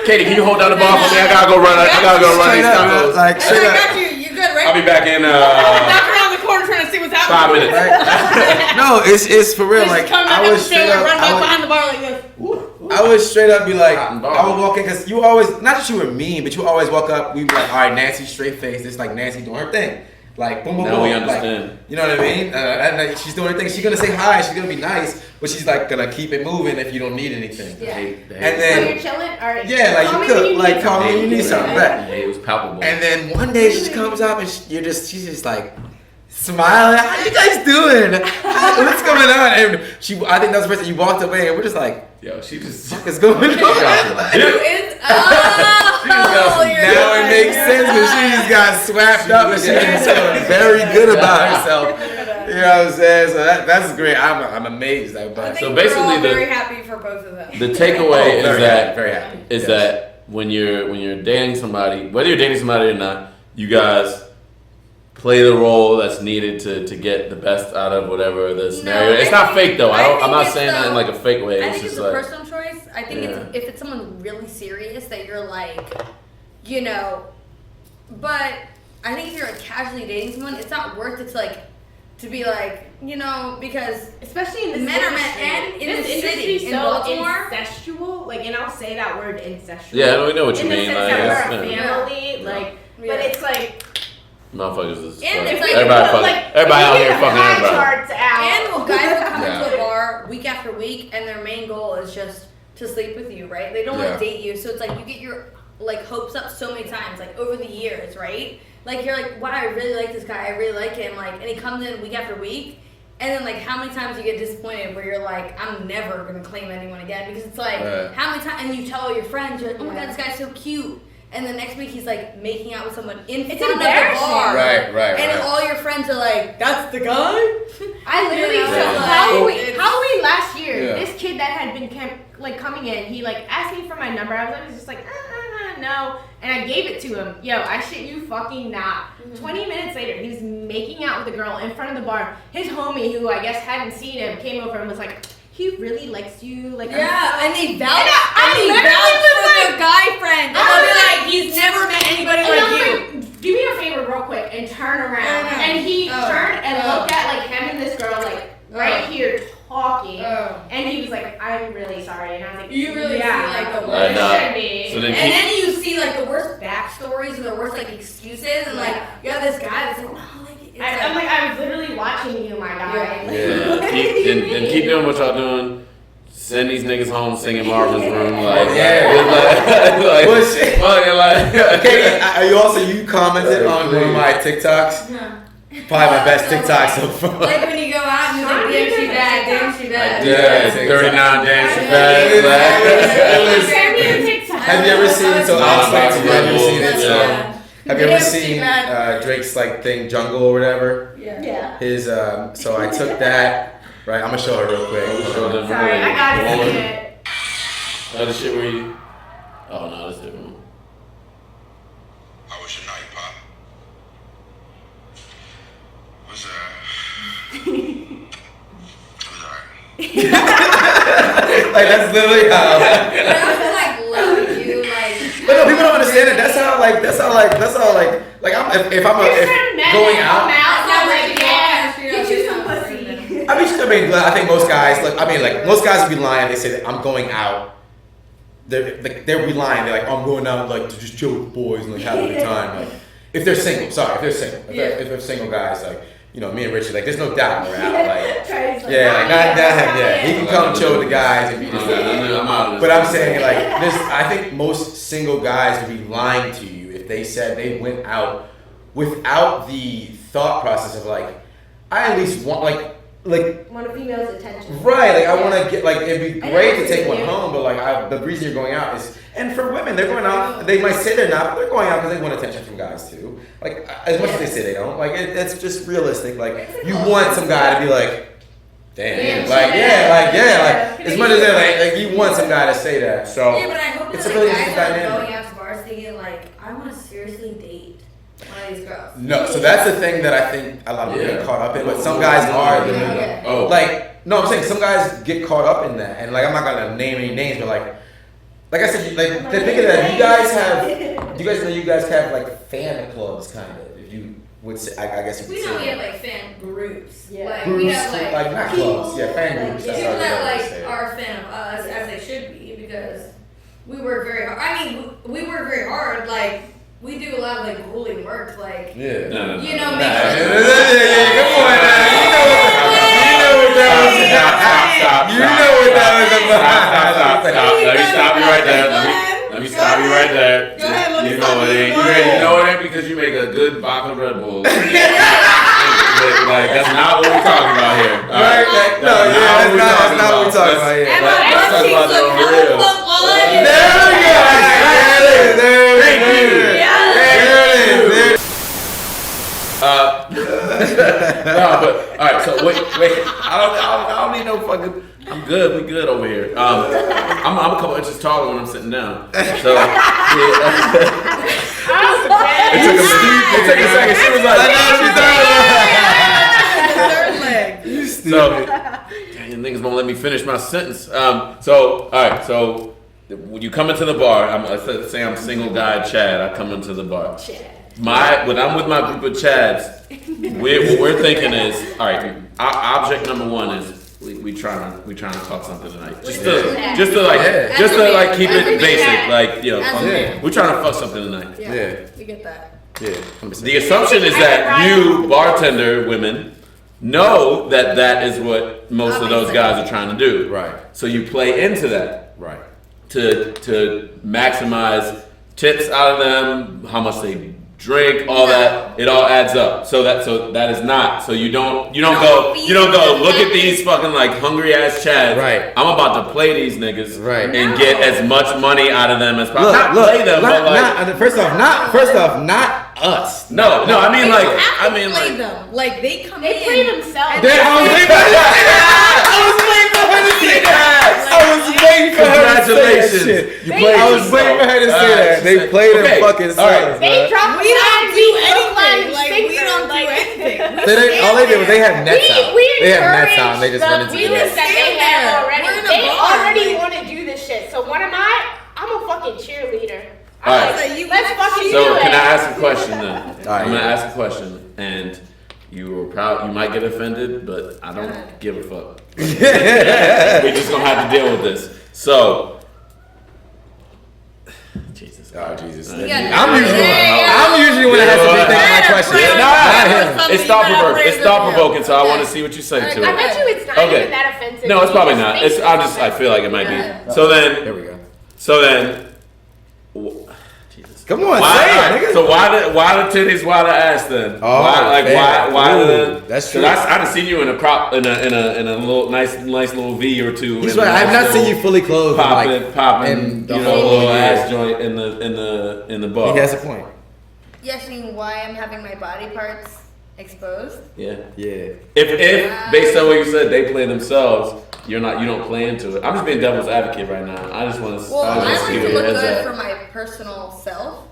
Katie, can you hold down the bar for me? I gotta go run these tacos. Like I straight up. got you. You're good, right? I'll be back in Knock around the corner trying to see what's 5 happening. minutes. No, it's for real. Like Come back I up was the straight stairs, up. run back I behind the bar like this. would straight up be like, Hot and bothered. I would walk in because you always, not that you were mean, but you always walk up. We'd be like, all right, Nancy, straight face. It's like Nancy doing her thing. Like boom, boom, Now boom. we Like, understand. you know what I mean? And she's doing her thing. She's gonna say hi. She's gonna be nice, but she's like gonna keep it moving if you don't need anything. Yeah. And So then you're chilling? All right. yeah, like Call you me when could, need like call me something. when you need something. Right. It was palpable. And then one day she comes up and she's just like smiling. How you guys doing? What's going on? And I think that's the person you walked away and we're just like, Yo, she just. what is going on? Like, It's now it makes sense because she just got swapped up and she's feeling very good about herself. You know what I'm saying? So that's great. I'm amazed. I But think So we're basically all the- very happy for both of them. The takeaway is that very happy. is Yes. that when you're dating somebody, whether you're dating somebody or not, you guys play the role that's needed to get the best out of whatever the scenario. It's not fake though. I'm not saying that in like a fake way. I It's think it's just a like personal choice. I think Yeah. if it's someone really serious that you're like, you know, but I think if you're like casually dating someone, it's not worth it to be like, you know, because Especially in this Men are men, industry. and in this the industry city, in so Baltimore. incestual, like, and I'll say that word incestual. yeah, we know what you in the mean. sense Like, that we're a it's, family, like, but it's like, motherfuckers is And fuck. it's like- everybody fucking like, everybody if out you here get fucking pie everybody. charts out. And well, guys will come Yeah. into a bar week after week, and their main goal is just to sleep with you, right? They don't want Yeah. to date you, so it's like you get your like hopes up so many times, like over the years, right? Like you're like, wow, I really like this guy, I really like him, like, and he comes in week after week, and then like how many times you get disappointed where you're like, I'm never gonna claim anyone again because it's like Right. how many times, and you tell all your friends, you're like, oh my god, this guy's so cute. And the next week he's like making out with someone in It's front of the embarrassing. bar. Right. And all your friends are like, that's the guy? I literally, You know, so like, Halloween, it's- Halloween last year, Yeah. this kid that had been coming in, he like asked me for my number. I was just like, no, and I gave it to him. Yo, I shit you fucking not. 20 minutes later, he was making out with a girl in front of the bar. His homie, who I guess hadn't seen him, came over and was like, he really likes you. Like, Yeah, and they vouch. And I And they literally vouch was for like- their guy friend. And I they'll be was like, like- he's never met anybody And I like was you. like, do me a favor real quick and turn around. I know. And he Oh. turned and Oh. looked at like him and this girl like right Oh. here talking. Oh. And he was like, I'm really sorry. And I was like, You really yeah, see, like, the it worst. I know. should be. So then And keep- then you see like the worst backstories and the worst like excuses, and like you have this guy that's like, no, like it's I'm like, I was literally watching you, my guy. Yeah, keep doing what y'all doing. Send these niggas home singing Marvin's Room, like like Bullshit. fucking like. Okay, you commented on one of my TikToks. Probably my best TikTok so far. like when you go out and you're like, damn she bad, damn she bad. Yeah, 39 damn she bad. Send me a TikTok. Have you ever seen? So I'll explain to you. Have you ever seen it? So Yeah. have you ever Damn, she seen bad. Drake's like thing, Jungle or whatever? Yeah. His so I took that Right, I'm gonna show her real quick. Sorry, I gotta see it. The shit where you. Oh no, that's different. How was your night, Pop? Was alright. Like that's literally how. I was love you, But no, people don't understand it. That's how I'm if I'm going out. Get you some pussy. I think most guys most guys would be lying. They say that I'm going out. They'll be lying. They're like, oh, I'm going out like to just chill with boys and like have a good time. Like if they're single, if they're single guys, like me and Richie, like there's no doubt we're out. Like he can come chill with the guys and be just. But I'm saying I think most single guys would be lying to you if they said they went out without the thought process of like, I at least want want a female's attention. Right, I want to get it'd be great to take one home, but the reason you're going out is, and for women, they're going out. They might say they're not, but they're going out because they want attention from guys too. Like as much as they say they don't, it's just realistic. Like you want some guy to be like, damn, as much as they're you want some guy to say that. So but I hope it's a really interesting guys dynamic. are going out to bars thinking I want to seriously date one of these girls. No, so that's the thing that I think a lot of people get caught up in, but some guys are. No, I'm saying some guys get caught up in that, and I'm not gonna name any names, but like I said, the thing is that you guys have fan clubs, kind of. If you would say, I guess you could say. We have fan groups. Yeah. We Groups, have not clubs, fan groups. That's people how that are a fan of us, as they should be, because we work very hard. I mean, we work very hard. We do a lot of grueling work. No. Make sure. Come on, You know what that was about. You know what that was about. Stop. Let me stop you right there. Let me stop you right there. Go ahead, let me You stop know it you. ain't. Go ahead. You know it ain't because you make a good vodka Red Bull. That's not what we're talking about here. Right? That's not what we're talking about here. Let's talk about the real. There we go. No, but all right. So wait. I don't need no fucking. I'm good. We good over here. I'm a couple inches taller when I'm sitting down. So it took a second. She was like, third leg. You stupid. So, dang, niggas won't let me finish my sentence. So all right. So when you come into the bar, let's say I'm single guy Chad. I come into the bar. When I'm with my group of Chads, what we're thinking is, all right. Object number one is we trying to talk something tonight. Just to keep it basic. We're trying to fuck something tonight. Yeah. We get that. Yeah. The assumption is that you bartender women know that is what most of those guys are trying to do. Right. So you play into that. Right. To maximize tips out of them, how much they drink, all that, it all adds up. So that is not. So you don't go look at these fucking hungry ass Chads. Right. I'm about to play these niggas. Right. And get as much money out of them as possible. Play them, but first off, not us. No, I mean play them. They come in. They play themselves. I was waiting for her to say that. Congratulations. I was waiting for her to say that. They play their fucking songs. They drop. We don't do anything. We don't do anything. All they did was they had nets out. They had nets out and they just went into the that they have already. We're in a They bar. already want to do this shit. So what am I? I'm a fucking cheerleader. All right. Let's fucking do So it. can I ask a question then? right. I'm gonna ask a question, and you might get offended, but I don't give a fuck. We're just gonna have to deal with this. So, Jesus. Oh Jesus! I'm I'm usually when I have to rethink my question. Not him. It's thought provoking. So I want to see what you say to it. I bet you it's not even that offensive. No, it's probably not. I feel like it might be. So then. There we go. So then. Jesus. Come on, say it, nigga. So why the titties? Why the ass then? Oh, why? That's true. I've not seen you in a crop in a little nice little V or two. He's right. I've not seen you fully clothed. Popping, the little whole ass joint in the bar. He has a point. You asking why I'm having my body parts Exposed? Yeah. Yeah. If based on what you said, they play themselves, you don't play into it. I'm just being devil's advocate right now. I just want to. Well, I like see to where look your head's good at. for my personal self.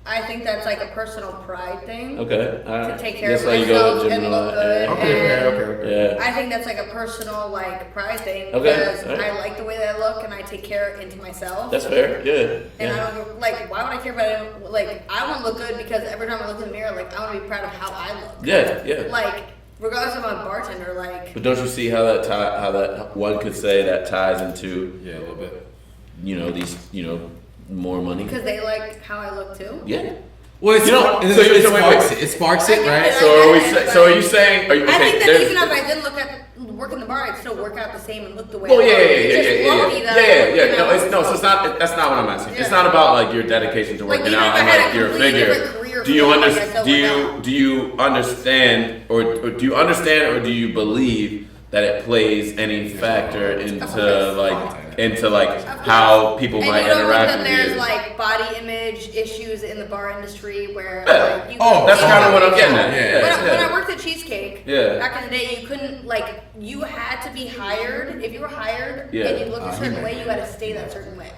I think that's like a personal pride thing. Okay. All right. To take care That's of why you go to myself the gym and and all look that. good. Okay. Yeah. I think that's like a personal like pride thing Okay, because alright. I like the way that I look and I take care into myself. That's fair. Yeah. And Yeah. I don't like. Why would I care about it? Like I want to look good because every time I look in the mirror, like I want to be proud of how I look. Yeah. Like regardless of I'm a bartender, like. But don't you see how that one could say that ties into Yeah, a little bit. these more money? Because they like how I look too. Yeah. Well, it sparks it, right? So are you saying? Are you, okay, I think that there's- even if I didn't work in the bar, I'd still work out the same and look the way. Well, I look. It's just yeah. lumpy that, you know? No, so it's not. That's not what I'm asking. It's Yeah. not about like your dedication to Like, working even out if I and had like a your completely figure. different career Do you field, like, I understand? still Do work you out. do you understand or do you understand or do you believe that it plays any factor into like how people And might you don't think interact that with there's you? like body image issues in the bar industry where Yeah. like you That's kind of what I'm getting at. When I worked at Cheesecake, Yeah. back in the day, you couldn't like you had to be hired. If you were hired Yeah. and you looked a certain way, you had to stay that certain way.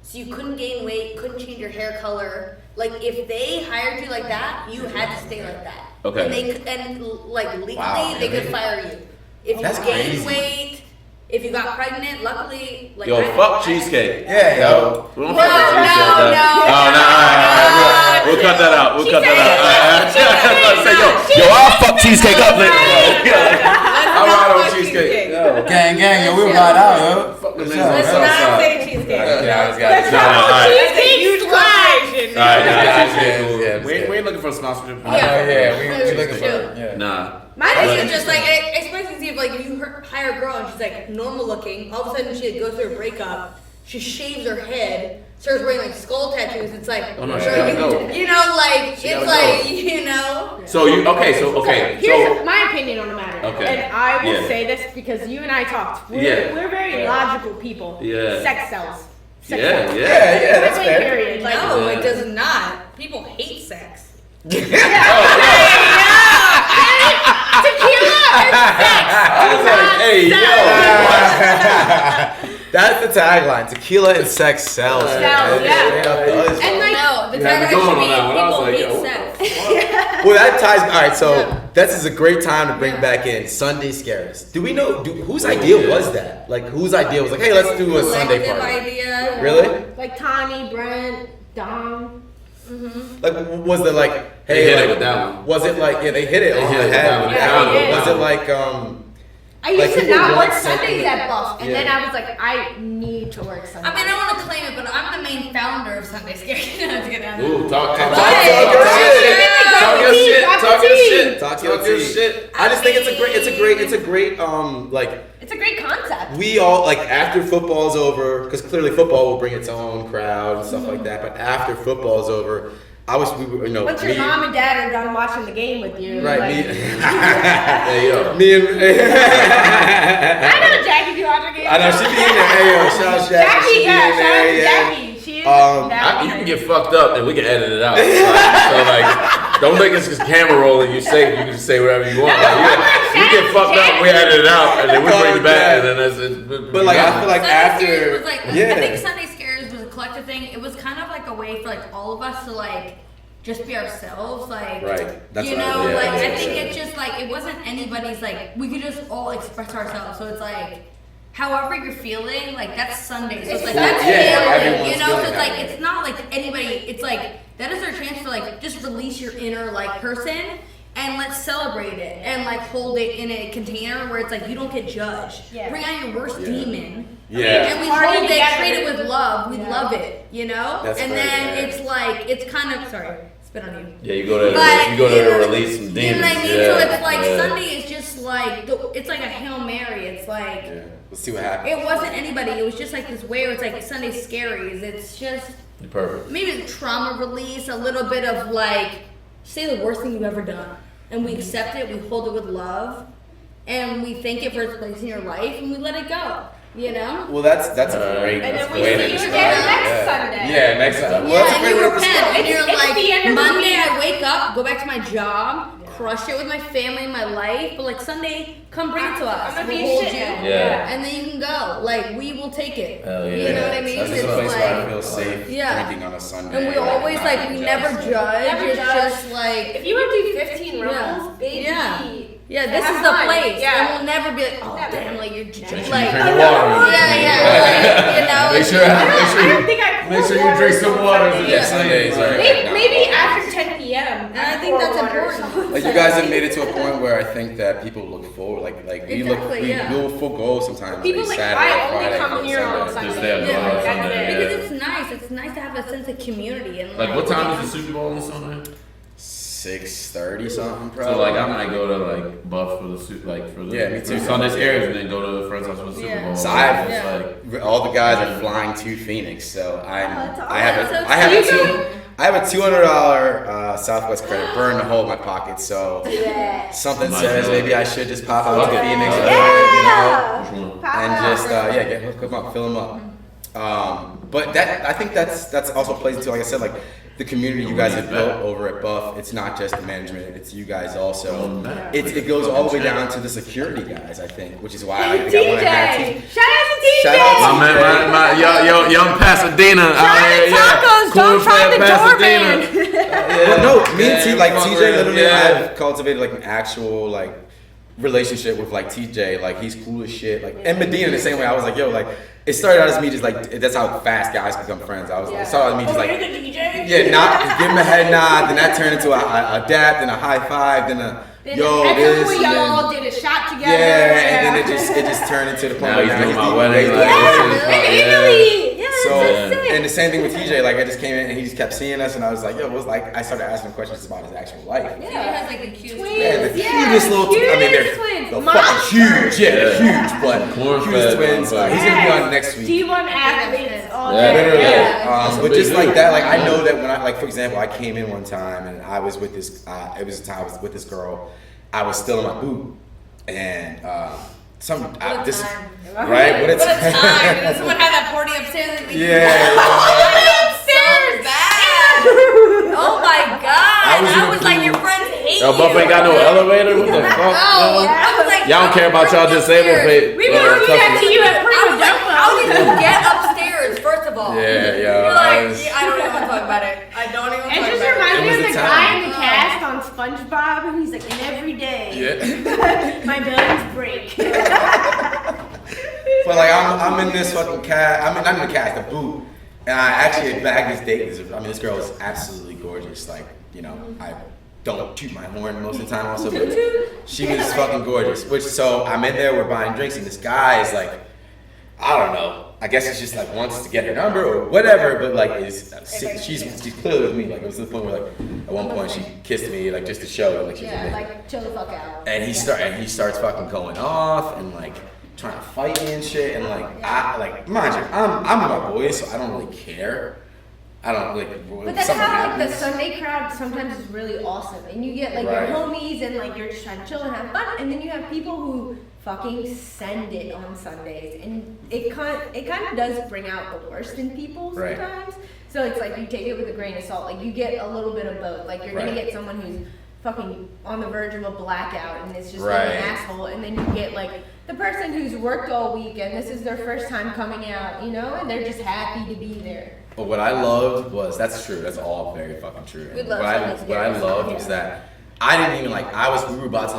So you couldn't gain weight, couldn't change your hair color. Like if they hired you like that, you had to stay like that. Okay. And they could, and like legally, Wow, they could really? fire you if you That's gained crazy. weight. If you got pregnant, luckily, like Yo, fuck cheesecake. Yeah, yo. We don't No, fuck with cheesecake. no, no. Oh, no. We'll cut that out. We'll cut that out. I was about to say, yo, I'll fuck cheesecake up later. I'm right on cheesecake. Gang, yo, we ride out, yo. Fuck the Let's niggas on Let's the south not side. say cheesecake. Yeah, Let's it's talk All about right. cheesecake huge collage. All right, Yeah, we ain't looking for a sponsorship. we looking for it. Yeah. Nah. My thing is just like, especially see if you hire a girl and she's like normal looking, all of a sudden she goes through a breakup, she shaves her head, starts wearing like skull tattoos. It's like, Oh, no, she gotta go. you know, like She it's gotta like go. you know. So okay. Here's my opinion on the matter. Okay. And I will Yeah. say this because you and I talked. Yeah. We're very Yeah. logical people. Yeah. Sex sells. Sex Yeah, sells. yeah. That's Point, fair. period. Like, No, Yeah. it does not. People hate sex. Tequila and sex. I was like, hey, yo. That's the tagline. Tequila and sex sells. Sells, yeah. Does. And like, No, the You had me tagline going should on that one. I was be like, people yo, hate sex. Well, that ties. All right, so Yeah. this is a great time to bring Yeah. back in Sunday Scaries. Do we know whose idea was that? Like, whose idea was like, hey, let's do a Sunday Collective party? idea. Really? like Tommy, Brent, Dom. Like, was it like, They hey, hit it like, with that one. was it like, yeah, they hit it They on hit the it with that head. one. Yeah, they did. Was it like, I used Like, to people not want work something- Sundays at Buff, and Yeah. then I was like, I need to work Sundays. I mean, I don't want to claim it, but I'm the main founder of Sunday Scary. No, I'm just kidding. Ooh, talk Talk your shit. talk your shit. I just think it's a great, like, It's a great concept. we all, like, after football's over, because clearly football will bring its own crowd and stuff like that, but after football's over, Once your mom and dad are done watching the game with you. Right, like, me. Hey, yo. Me and. I know Jackie be watching the game. I know she be in there. Hey yo, shout out Jackie. Jackie, She be yeah, in shout out there, to yeah. Jackie. She is You can get fucked up and we can edit it out. So like, don't think it's just camera rolling. You can just say whatever you want. Like, you get fucked up, we edit it out, and then we bring it back, and then it's. But like, I feel like Sunday Scaries after. was like, Yeah. I think Sunday Scaries was a collective thing. It was kind of like a way for like all of us to like just be ourselves, like Right. That's you what I know, was- yeah, like that's I what think I said. it's just like it wasn't anybody's like we could just all express ourselves. So it's like however you're feeling, like that's Sunday. So it's like that's Yeah, feeling, everyone's you know. So feeling it's like that way. it's not like anybody. It's like that is their chance to like just release your inner like person. And let's celebrate it and like hold it in a container where it's like you don't get judged. Yeah. Bring out your worst demon. Yeah. And we Party hold it, together. treat it with love. We Yeah. love it, you know? That's and great, then yeah. it's like, it's kind of, sorry, spit on you. Yeah, you go there. But, You go there you to know, release some You demons. know what I mean? Yeah, So it's like yeah. Sunday is just like, it's like a Hail Mary. It's like, Yeah. Let's see what happens. it wasn't anybody. It was just like this way where it's like Sunday Scaries. It's just Perfect. maybe it's trauma release, a little bit of like, say the worst thing you've ever done. And we accept it, we hold it with love, and we thank it for its place in your life, and we let it go. You know? Well, that's a great. And that's then we way to see you describe again it. next Yeah. Sunday. Yeah, next time. Well, Yeah, that's a and great you way to repent, describe and it. you're It's the end like, of the Monday week. I wake up, go back to my job, crush it with my family and my life, but like Sunday, come bring it to us. I'm gonna We'll be hold shit. you. Yeah. And then you can go. Like, we will take it. Hell yeah. You know what I mean? That's just a place where I feel safe drinking on a Sunday. And we always, like, we never judge. Never It's judge. just like, If you would do 15 rolls, baby. yeah, this have is the fun. place. Yeah. And we'll never be like, oh, Never. damn, like, you're Make just sure you like, drink your water. you know? Make sure you drink some water. Yeah, Sundays are Maybe after 10 p.m. And I think that's important. Like you guys have made it to a point where I think that people look forward, like we will forego sometimes. People like like, Saturday, I only Friday, come here on Sunday. Just there Sunday. on That's Sunday, it. yeah. Because it's nice. It's nice to have a sense of community. And Like, what time is the Super Bowl on Sunday? 6:30 something, probably. So like, I might go to like Buff for the Yeah, me too. Sunday scares, and then go to the friend's house for the Super Bowl. So I've It's like, all the guys are flying to Phoenix, so I awesome. have a $200 Southwest credit burned a hole in my pocket. So something says maybe I should just pop out to Phoenix, which one? and just hook them up, fill them up. But I think that's also plays into, like I said, like the community you guys have built over at Buff. It's not just the management; it's you guys also. It goes all the way down to the security guys, I think, which is why I want to have TJ! Shout out to TJ! Shout out to My young Pasadena. Tacos, don't try the doorman. But no, me and TJ literally have cultivated like an actual like relationship with like TJ. Like he's cool as shit. Like and Medina the same way. I was like, yo, like it started out as me just like that's how fast guys become friends. I was like, it started out as me just like You're the DJ? give him a head nod, then that turned into a dap, then a high five, then a yo At this. some point, y'all and all did a shot together. then it just turned into the point Now where he's now doing my the- wedding. Italy! So Yeah. and the same thing with TJ, like I just came in and he just kept seeing us and I was like, yo, what's like I started asking him questions about his actual life. It has like the cutest Yeah, the twins. cutest little I mean they're twins. fucking huge, they're huge, but Corn-fed cutest twins. motherfuckers. He's gonna be on next week. D1 athletes all Yeah. day. Literally. Yeah. But just like that, like I know that when I like for example, I came in one time and I was with this it was a time I was with this girl. I was still in my boot and this time. right? What a What a time. time. Someone had that party upstairs. And Upstairs. So bad. Oh my god. I was in I the was like, pool. your friends hate Yo, Buff you. ain't got no elevator. What the fuck? Oh, yo? I was like, Y'all don't care about y'all disabled pay. We were doing that to you at I was like, how did you Prima get upstairs, first of all? Yeah, You're yo. like, I don't even want to talk about it. I don't even want It to talk just about reminds It me was of the the time. guy in the cast on SpongeBob, and he's like, and every day my buildings break. But like I'm in this fucking cast. I'm not in the cast, the boot. And I actually bagged this date. I mean, this girl is absolutely gorgeous. Like, you know, I don't toot my horn most of the time also, but she was fucking gorgeous. So I'm in there, we're buying drinks, and this guy is like, I don't know. I guess it's just like wants to get her number or whatever, but like she's clearly with me. Like it was to the point where like at one point she kissed me like just to show like she's with me. like chill the fuck out. And he starts fucking going off and like trying to fight me and shit and like I like mind you I'm with my boys so I don't really care. I don't like. But that's how like the Sunday crowd sometimes is really awesome, and you get like Right. your homies, and like you're just trying to chill and have fun, and then you have people who fucking send it on Sundays, and it kind of does bring out the worst in people Right. sometimes. So it's like you take it with a grain of salt. Like you get a little bit of both. Like you're gonna Right. get someone who's fucking on the verge of a blackout and is just Right. an asshole, and then you get like the person who's worked all week and this is their first time coming out, you know, and they're just happy to be there. But what I loved was that's true. That's all very fucking true. We And love what I loved was that I didn't even like. We were about to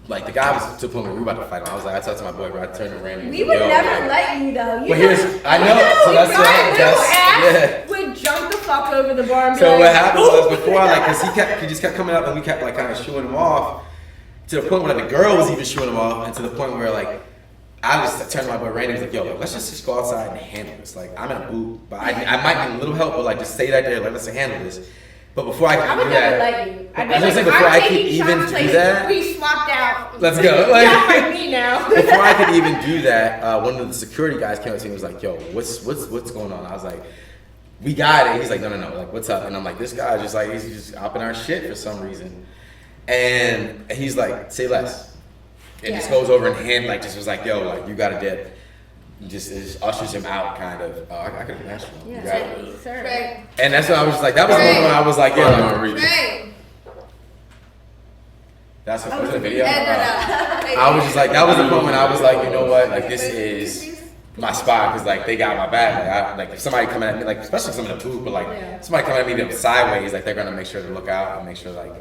like the guy was to the point where we were about to fight. And I was like, I talked to my boy, bro. I turned to Randy. We would yo, never like, let you though. You But here's I know. So that's Brian Little ass yeah. would jump the fuck over the bar and be So like, what happened was before, like, cause he just kept coming up and we kept like kind of shooing him off to the point where like, the girl was even shooing him off, and to the point where like I just turned to my boy Randy and was like, yo, let's just go outside and handle this. Like I'm in a boot, but I might need a little help, but like just stay right there, like let's handle this. But before I I could would do never that, let you. I'd be I was like, gonna say, before I'm I could taking even Sean's do place. that- We swapped out. let's go. Like, Like, for me now. before I could even do that, one of the security guys came up to me and was like, yo, what's going on? I was like, we got it. He's like, no, like, what's up? And I'm like, this guy just like, he's just up in our shit for some reason. And he's like, say less. And just goes over and just was like, yo, like, you gotta dip. Just ushers him out, kind of. I could have asked you. You got it. Sir. Right. And that's when I was just like, that was the moment when I was like, yo, like, Right. That's what was the video. I was just like, that was the moment I was like, you know what, like this is my spot because like they got my back. Like if somebody coming at me, like especially if I'm in a booth, but like somebody coming at me them sideways, like they're gonna make sure to look out and make sure like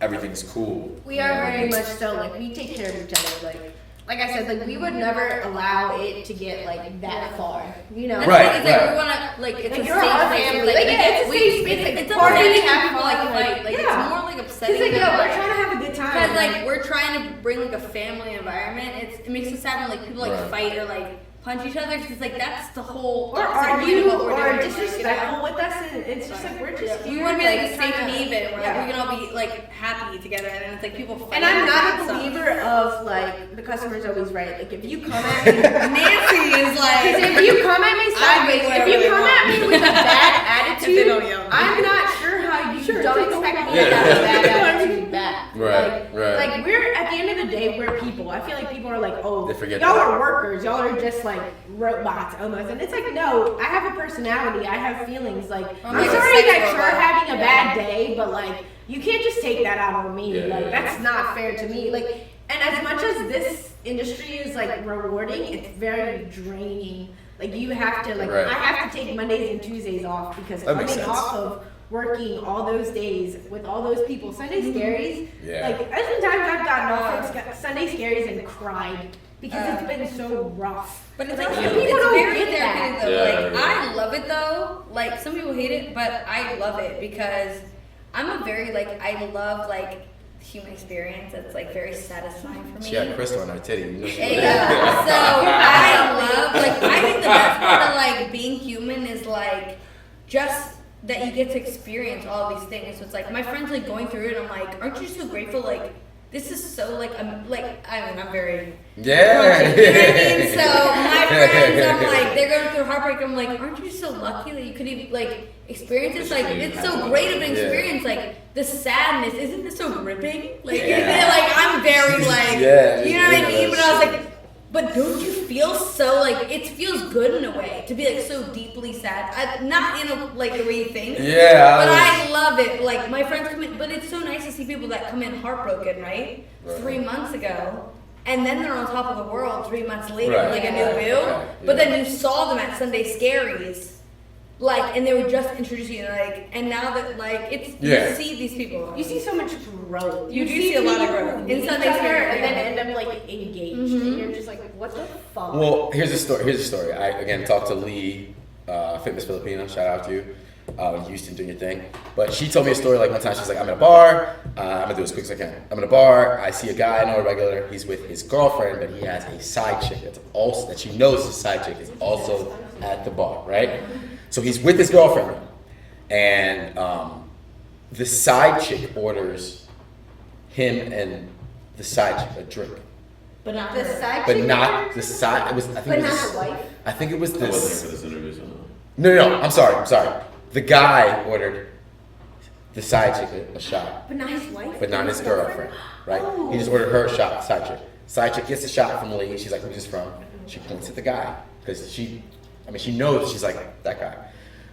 everything's cool. We are very much so like we take care of each other. Like I said, like we would never allow it to get like that far, you know. Right. It's like we wanna like it's Like a you're safe our place. family. Like, Like, yeah, it's a safe space. It's Like, party, upsetting have people like fun, fight. Like yeah. it's more like upsetting. It's like, yo, than, we're trying to have a good time. Because like we're trying to bring like a family environment. It makes us sad when like people like fight or like punch each other because like that's the whole or opposite argue of what we're or doing, disrespectful with us, and it's just like we're just we here, want to be like a trying safe to- haven where like, yeah. we can all be like happy together, and then it's like people fight. And I'm not a over believer of like the customer's always right. Like if you come at me, Nancy is like, if you come at me sideways, if you come at me with a bad If they attitude, don't yell. I'm not sure how you don't expect me to have a bad attitude back. Right, right. Like we're at the end of the day, we're people. I feel like people are like, oh, They forget y'all that. are workers. Y'all are just like robots almost. And it's like, no, I have a personality. I have feelings. Like I'm like a sorry sex that you're robot. having a bad day, but like you can't just take that out on me. Yeah, Like yeah, that's not fair to me. Like, and as much as this industry is like rewarding, it's very draining. Like you have to like Right. I have to take Mondays and Tuesdays off because That makes coming sense. off of working all those days with all those people, Sunday scaries. Yeah. Like there's been times I've gotten off from Sunday scaries and cried because it's been so rough. But it's like Like, it's people don't very get that. therapeutic though. Yeah, Like yeah. I love it though. Like some people hate it, but I love it because I'm a very like I love like human experience. That's like very satisfying for me. She had crystal on her titty. You know she Yeah. So I love like I think the best part of like being human is like just that you get to experience all these things. So it's like my friends like going through it. I'm like, aren't you so grateful? Like this is so like I'm very Yeah. you know what I mean? So my friends, I'm like, they're going through heartbreak. I'm like, aren't you so lucky that you could even like experience this? Like, it's so great of an experience. Like the sadness, isn't this so gripping? Like, like I'm very like, Yeah, you know what I yeah, mean? But I was like, but don't you feel so like it feels good in a way to be like so deeply sad? Not in a like the way you think. Yeah. But I love it. Like my friends come in, but it's so nice to see people that come in heartbroken, right? 3 months ago. And then they're on top of the world 3 months later, Right. with like a new boo. Right. But then you saw them at Sunday Scaries, like, and they were just introducing you, like, and now that like it's you see these people. You see so much growth. You do see a lot of people growth. who In meet Sunday each other Spirit, and then yeah. end up like engaged, and you're just like, what the fuck? Well, here's a story. I again talked to Lee, Fitness Filipino. Shout out to you, in Houston doing your thing. But she told me a story like one time. She's like, I'm in a bar. I'm gonna do it as quick as I can. I'm in a bar. I see a guy I know a regular. He's with his girlfriend, but he has a side chick that's also that she knows his side chick is also at the bar, right? So he's with his girlfriend, and the side chick orders him and the side chick a drink. But not the side But chick not part? the side. It was. I think But it not was. the wife? I think it was I wasn't here this. for this interview, so. No. I'm sorry. The guy ordered the side chick a shot, But not his wife? but not his girlfriend. Right? He just ordered her a shot. Side chick. Side chick gets a shot from Lee. She's like, "Who's this from?" She points at the guy because she knows. She's like that guy.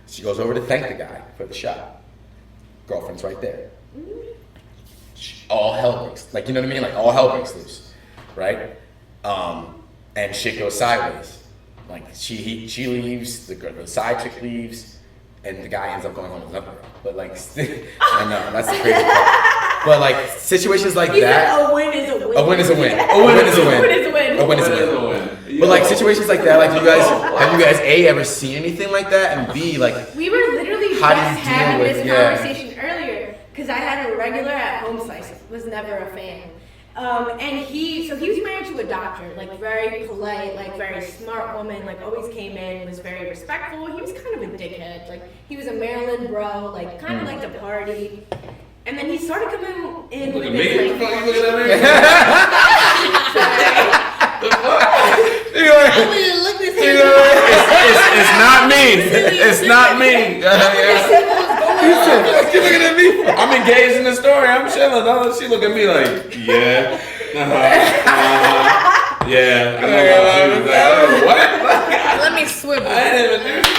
She goes over to thank the guy for the shot. Girlfriend's right there. All hell breaks. Like, you know what I mean? Like, all hell breaks loose. Right? And shit goes sideways. Like, she leaves, the side chick leaves, and the guy ends up going home with another girl. But, like, I know, that's the crazy part. But, like, situations like He that. said a win is a win. A win is a win. A win is a win. A win is a win. A win is a win. But, like, situations like that, like, have you guys, A, ever seen anything like that? And B, like, We were literally How do you just deal having with- this yeah. conversation earlier because I had a regular at Home Slice, was never a fan. And he was married to a doctor, like very polite, like very smart woman, like always came in, was very respectful. He was kind of a dickhead, like he was a Maryland bro, like kind of liked to party. And then he started coming in Look with at me. this What the fuck like, you looking at me? The fuck? It's not me. It's not me. You looking at me? I'm engaged in the story. I'm chilling. She look at me like, yeah. Yeah. I know about you. Like, what? Let me swivel. I didn't even do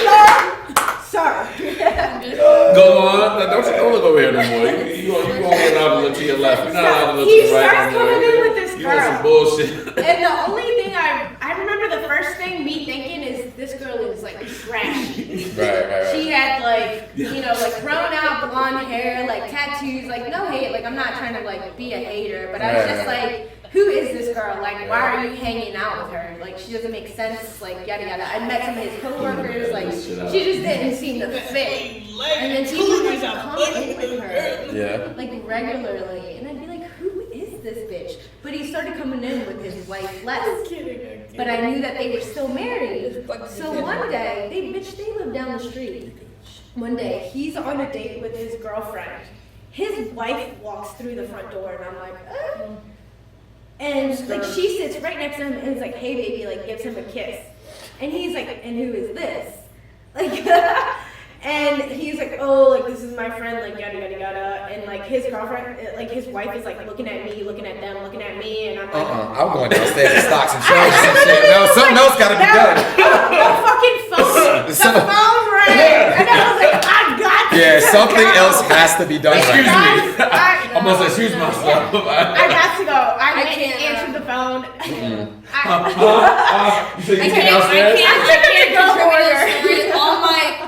So sorry. Go on. Don't look over here no more. You won't allowed to look to your left. You're not allowed to look to He the right. starts coming in with this You want some girl. bullshit. And the only thing I remember the first thing me thinking is this girl is like trashy. Right. She had like, like thrown out blonde hair, like tattoos, like no hate, like I'm not trying to like be a hater, but I was just like, who is this girl? Like, why are you hanging out with her? Like, she doesn't make sense, like, yada yada. I met some of his coworkers, like, she just didn't seem to fit. And then he would like come in with her, like regularly, and I'd be like, who is this bitch? But he started coming in with his wife less. But I knew that they were still married. So one day, they live down the street. One day, he's on a date with his girlfriend. His wife walks through the front door, and I'm like, And like she sits right next to him and is like, hey baby, like gives him a kiss. And he's like, and who is this? Like and he's like, oh, like this is my friend, like yada yada yada. And like his girlfriend, like his wife is like looking at me, looking at them, looking at me, and I'm like, I'm going downstairs and stock some shows and shit. No, something else gotta be done. No fucking phone. The phone rang. And I was like, I got you. Yeah, something else has to be done. Excuse right me. I must excuse myself. I got to go. I can't answer the phone. You said you came downstairs?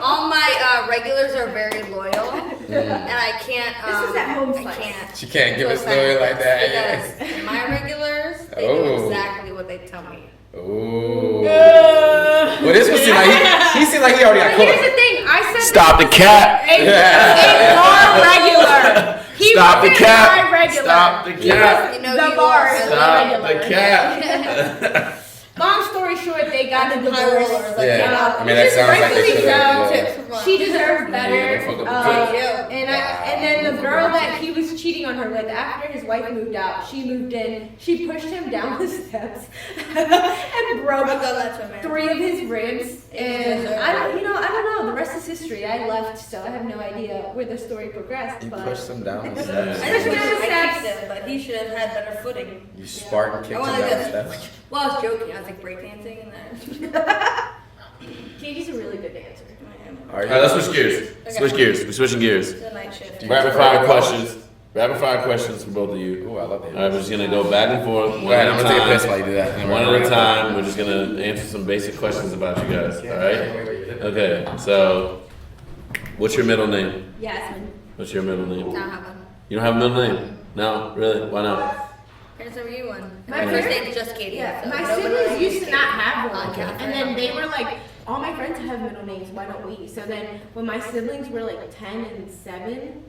All my regulars are very loyal, and I can't. This is at home I slice. can't. She can't give a story like that. Because my regulars, they do exactly what they tell me. Ooh. Well, this one seemed like he seemed like he already got But here's caught. the thing. I said Stop the cat. a bar regular. He Stop the wasn't cat. my regular. Stop the cat. You know, The you bar are is the Stop regular. the cat. Long story short, they got a divorce. Yeah. I mean, that sounds like they Rightfully should've, so. She deserves Yeah, better. fuck up the And then the girl that he was cheating on her with, after his wife moved out, she moved in. She pushed him down the steps and broke three of his ribs. And I don't know. The rest is history. I left, so I have no idea where the story progressed. You But pushed him down. I just wish I kicked him, but he should have had better footing. You Spartan kicked him I down wanna the steps. Well, I was joking. I was like breakdancing in there. Katie's a really good dancer. Are you? Alright, let's switch gears. Switch gears. We're switching gears. It's a night shift. Rapid fire questions. Rapid fire questions for both of you. Ooh, I love it. Alright, we're just gonna go back and forth. Go ahead, I'm gonna take a piss while you do that. And one at a time. We're just gonna answer some basic questions about you guys. Alright? Okay, so what's your middle name? Yasmin. What's your middle name? I don't have one. You don't have a middle name? No? Really? Why not? Parents never you one. My My first parents- name's just Katie. Yeah, so my nobody siblings knows used to Katie. not have one, Okay. and then they were like, all my friends have middle names, why don't we? So then when my siblings were like 10 and 7,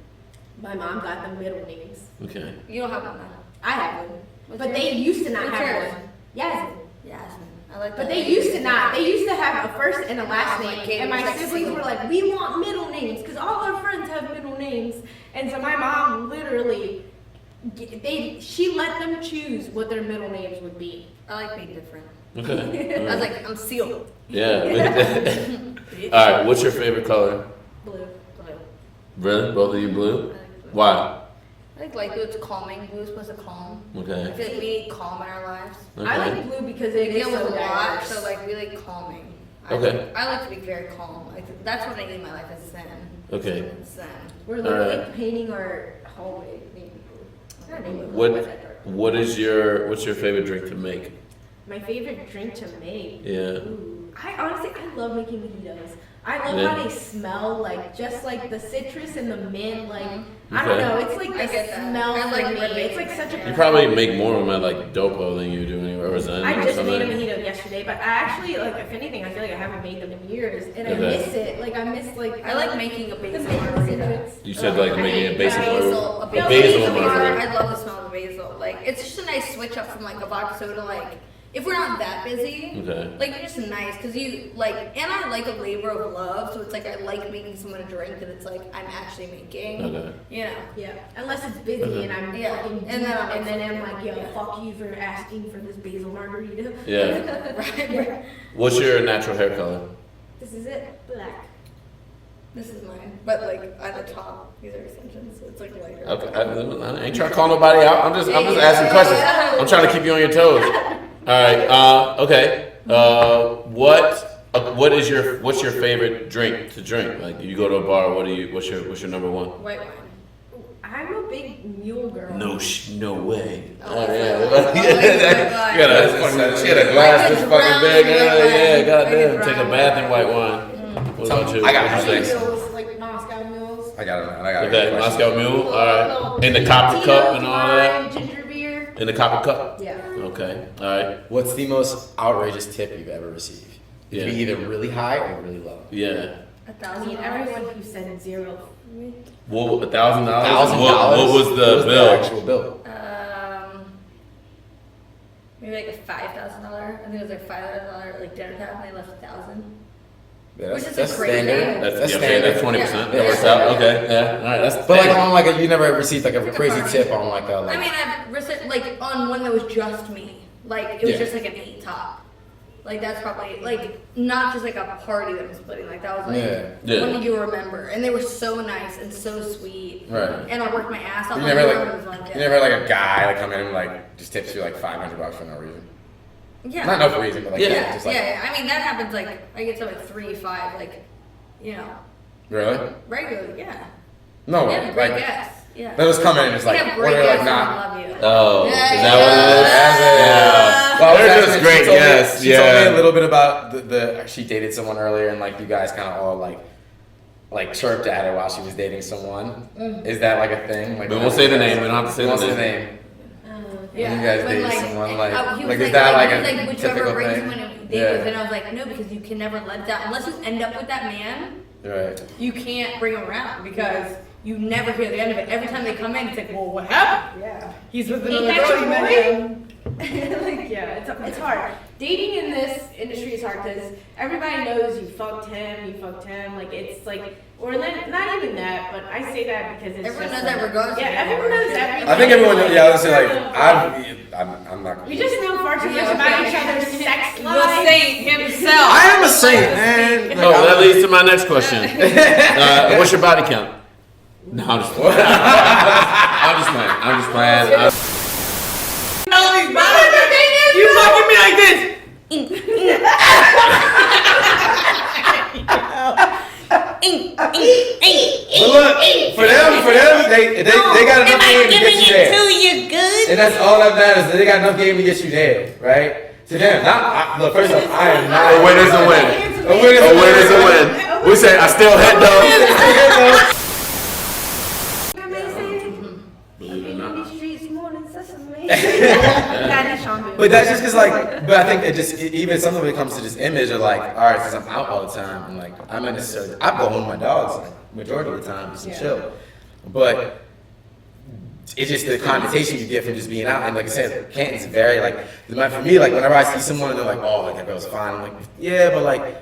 my mom got them middle names. Okay. You don't have one now. I have one, What's but yours? they used to not What's have yours? one. Yasmin. Yasmin. I like that. But they used to not. They used to have a first and a last Oh, like name, Katie and was my like siblings single. were like, we want middle names, because all our friends have middle names. And so my mom literally, she let them choose what their middle names would be. I like being different. Okay. I was like, I'm sealed. Yeah. Alright, what's your favorite color? Blue. Blue. Really? Both of you blue? I like blue. Why? I like light blue. It's calming. Blue is supposed to calm. I Okay. feel like we need calm in our lives. I Okay. like blue because We it is deal so with a lot, diverse. so like really calming. Okay. I like to be very calm. Like that's what I need in my life is zen. Okay. Zen. We're literally Alright. painting our hallway navy blue. Not navy blue, What what's that dark? what's your favorite drink to make? My favorite drink to make. Yeah. Ooh, I honestly, I love making mojitos. I love Yeah. how they smell, like just like the citrus and the mint. Like I Okay. don't know, it's like I the get that. smell I like for me. ripping It's like such a. You probably make more of them at like Dopo than you do anywhere or Zen I or just something. made a mojito yesterday, but I actually like, if anything, I feel like I haven't made them in years, and I Okay. miss it. Like I miss like. I like making a the basil mint margarita. citrus. You said like making a basic Basil, a a basil, basil margarita. margarita. I love the smell of basil. Like it's just a nice switch up from like a vodka soda. Like if we're not that busy, Okay. like it's just nice because you like, and I like a labor of love. So it's like I like making someone a drink that it's like I'm actually making. Okay. You know. Yeah, unless it's busy and I'm Yeah. fucking And then I'm and then I'm like, like, yo, yeah. fuck you for asking for this basil margarita. Yeah. Right. What's your natural hair color? This is it, black. This is mine, but like at the top, these are extensions, so it's like lighter. Okay. I ain't trying to call nobody out. I'm just asking questions. I'm trying to keep you on your toes. All right. Okay. What what's your favorite drink to drink? Like you go to a bar, what's your number one? White wine. I'm a big mule girl. No way. Oh, yeah. yeah. She got a glass this fucking big. Yeah, goddamn. Brown Take a bath in white wine. What about you? I got What'd you say? Mules, like Moscow mules. I got it. Okay, Moscow Mule. All right. In the copper cup and all that. Ginger beer. In the copper cup. Yeah. Okay. All right. What's the most outrageous tip you've ever received? It Yeah. can be either really high or really low. Yeah. I mean, everyone who said zero. What, $1,000? $1,000. What was the bill? Actual bill? Maybe like a $5,000. I think it was like $500 like dinner tab, and they left $1,000. Yeah, Which is that's a great standard. thing. That's standard. That's 20%. Yeah. That works out. Okay. Yeah. All right. That's. But like on like you never received like a crazy tip on like a like. I mean, I've received like on one that was just me. Like it was Yeah. just like an 8 top. Like that's probably like not just like a party that I'm splitting. Like that was like Yeah. one you remember, and they were so nice and so sweet. Right. And I worked my ass off. You like, never everyone was you never had like a guy like come in and like just tips you like $500 for no reason. Yeah. Not no reason, but like Yeah. just like yeah. I mean that happens like I get to like 3, 5, like really? regularly. Yeah. No Yeah, way. great Like guests. Yeah. they just come in and just like Yeah, what great are like guests not. and love you. Oh, Yeah, is that yeah. what it is? Yeah. Well, they're that's just it. great She told me- guests. She told me Yeah. a little bit about the she dated someone earlier and like you guys kind of all like chirped at her while she was dating someone. Is that like a thing? Like We won't say the name. We don't have to say we the won't say name. the name. Yeah. You guys When, date someone, like- he like, was is that like he a was whichever typical brings thing? you in a date Yeah. with, and I was like, no, because you can never let that unless you end up with that man. Right. You can't bring him around because you never hear the end of it. Every time they come in, it's like, well, what happened? Yeah. He's with Ain't another that girl. your you met boy? him. Like, yeah, it's hard. Dating in this industry is hard because everybody knows you fucked him. Like it's like, or not even that, but I say that because it's Everyone just knows that like- regardless of Yeah, the everyone knows other. everything. I think everyone. Yeah, I was say like I'm not. We just know far too much about each other's sex The lives. saint himself. I am a saint, man. Oh, that leads to my next question. What's your body count? No, I'm just playing. I'm just playing. You fucking me like this. But look, for them, they got enough game to get you there. you good? And that's all that matters. They got enough game to get you there, right? To them, look. First off, I am not. A win is a win. A win is A win is a win. We say I still hit though. Believe it or not. But that's just because, like, but I think it just, even something when it comes to this image of, like, all right, since I'm out all the time, and, like, I'm not necessarily, I go home with my dogs, like, majority of the time, just to chill. But it's just the connotation you get from just being out. And, like I said, Canton's very, like, for me, like, whenever I see someone and they're like, oh, like, that girl's fine, I'm like, yeah, but, like,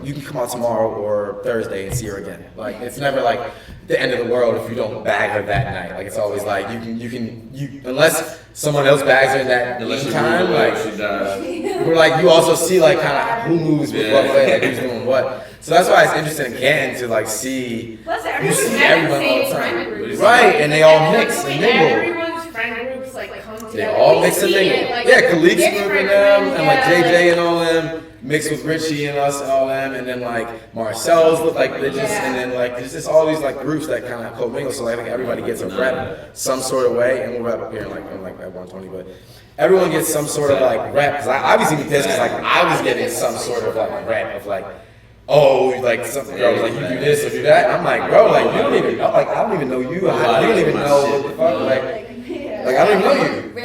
you can come out tomorrow or Thursday and see her again. Like, it's never, like, the end of the world if you don't bag her that night. Like, it's always like, you unless someone else bags her in that time, like, she dies. we're like, you also see, like, kind of who moves with what way, like, who's doing what. So that's why it's interesting in Canton to, like, see, Plus, you everyone's see had everyone the all same the friend time. groups. Right, and they all mix and mingle. Everyone's friend groups like come together. They all We mix and see mingle. it, like, Yeah, Khalik's group different and them, and like friends, JJ and all them, mixed with Richie and us and all them, and then like Marcel's look like they just, and then like there's just all these like groups that kind of co-mingle. So like, I think everybody gets a rep some sort of way, and we'll wrap up here in like at 120, but everyone gets some sort of like rep. Cause I obviously be pissed because like I was getting some sort of like rep of like, oh, like some girl was like, you do this or do that. And I'm like, bro, like you don't even know, like I don't even know you. You don't even know what the fuck, like I don't even know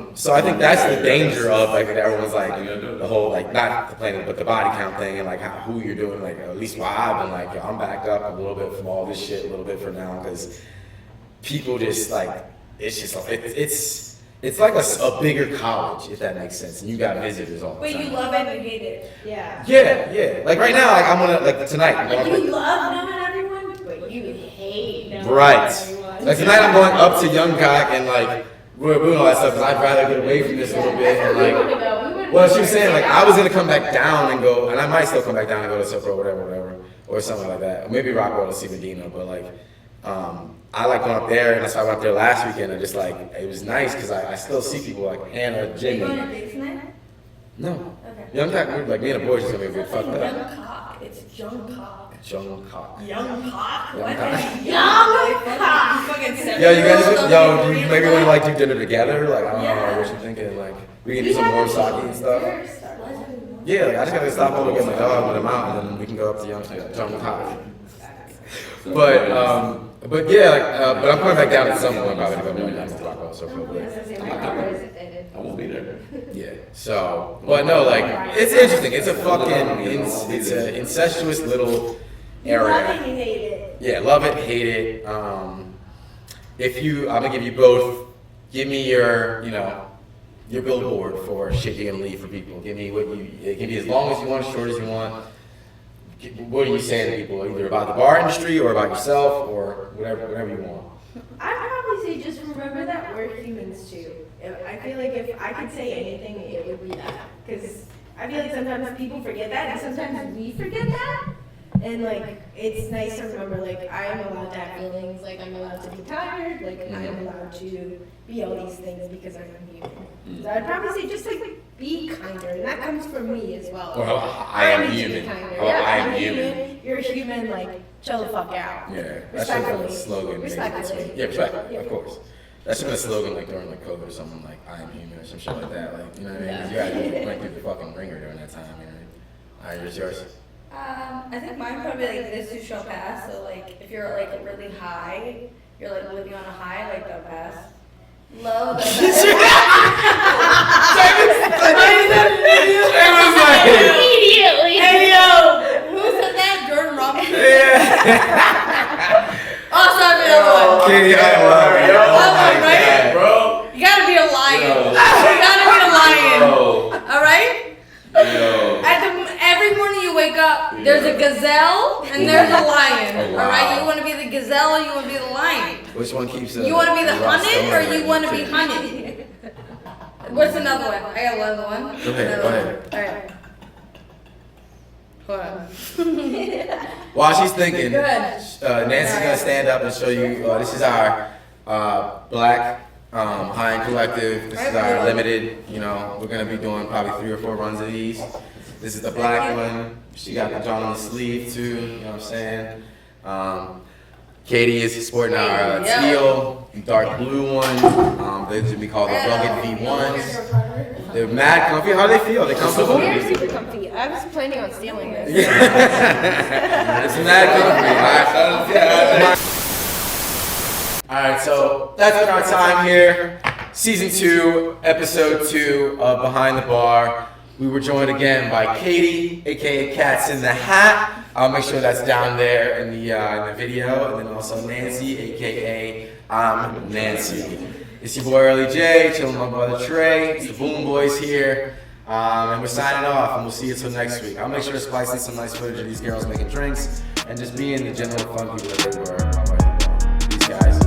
you. So I think that's the danger of like that everyone's like the whole like not the planning but the body count thing and like who you're doing, like at least why I've been like, yo, I'm backed up a little bit from all this shit a little bit for now because people just like it's just it's like a bigger college, if that makes sense, and you got visitors all the Wait, time. you love it and hate it. Yeah. Yeah. Like right now, like I'm gonna like tonight. I'm Like going you love knowing everyone, but you hate knowing Right. everyone. Like tonight, I'm going up to Young Cock and like we're doing all that stuff because I'd rather get away from this a little bit and like. Well, she was saying like I was gonna come back down and go, and I might still come back down and go to Silver or whatever, or something like that. Or maybe Rockwell to see Medina, but like. I like going up there, and that's why I went up there last weekend. And just like it was nice because I still see people like Hannah, Are you Jimmy. going on dates tonight? No. Okay. Young cock, like me and the boys just gonna be fucked up. Young cock. It's young cock. Young cock. Young cock? Young What? cock. Young cock. Yo, you guys, do you maybe want to like do dinner together? Like, I don't know what you're thinking. Like, we can do some more sake and stuff. Yeah, like, I just gotta stop over and get my dog with him out, and then we can go up to Young cock. But yeah, like, but I'm coming back down at some point probably to go down to Taco, so probably. I won't be there. Yeah. So, but no, like, it's interesting. It's a fucking, it's an incestuous little area. Yeah, love it, hate it. I'm gonna give you both. Give me your, your billboard for shit you're gonna leave for people. Give me it can be as long as you want, as short as you want. What are you saying to people, either about the bar industry or about yourself or whatever you want? I'd probably say just remember that we're humans too. I feel like if I could say anything, it would be that. Because I feel like sometimes people forget that, and sometimes we forget that. And like, it's nice to remember, like, I am allowed to have feelings, like, I'm allowed to be tired, like, I am allowed to be all these things because I'm human. So I'd probably say just, like, be kinder, and that comes from me as well. Or I am human. I am human. You're human, like, chill the fuck out. Yeah, that should have been a slogan. Respectfully. Yeah, respectfully, of course. That should have been a slogan like during like COVID or something like I am human or some shit like that. Like, you know what I mean? 'Cause you went through the fucking ringer during that time. You know? Alright, yours. I think mine probably like this too shall pass. So like if you're like really high, you're like living on a high, like they'll pass. Low, they'll Immediately. Hey yo, who said that? Jordan Robinson. Yeah. Also, I have another one. Katie, I love you. Right? Bro. You gotta be a lion. Yo. You gotta be a lion. Yo. All right? Yo. Every morning you wake up, there's a gazelle and there's a lion. Oh, wow. All right? You want to be the gazelle or you want to be the lion? Which one keeps You want to be the rock hunted stone or you want to be hunted? What's another one? I got another one. Go ahead. All right. Hold on. While she's thinking, Good. Nancy's gonna stand up and show you. This is our black high-end collective. This is our limited. We're gonna be doing probably 3 or 4 runs of these. This is the black one. She got the John on the sleeve too. You know what I'm saying? Katie is sporting our teal, dark blue one. They should be called the rugged V1s. They're mad comfy. How do they feel? They comfortable? They're super comfy. I was planning on stealing this. It's mad comfy. Alright, so that's our time here. Season 2, episode 2 of Behind the Bar. We were joined again by Katie, aka Cats in the Hat. I'll make sure that's down there in the video, and then also Nancy, aka I'm Nancy. It's your boy Early J, chilling with my brother Trey. It's the Boone Boyz here, and we're signing off. And we'll see you till next week. I'll make sure to splice in some nice footage of these girls making drinks and just being the general fun people that they were. These guys.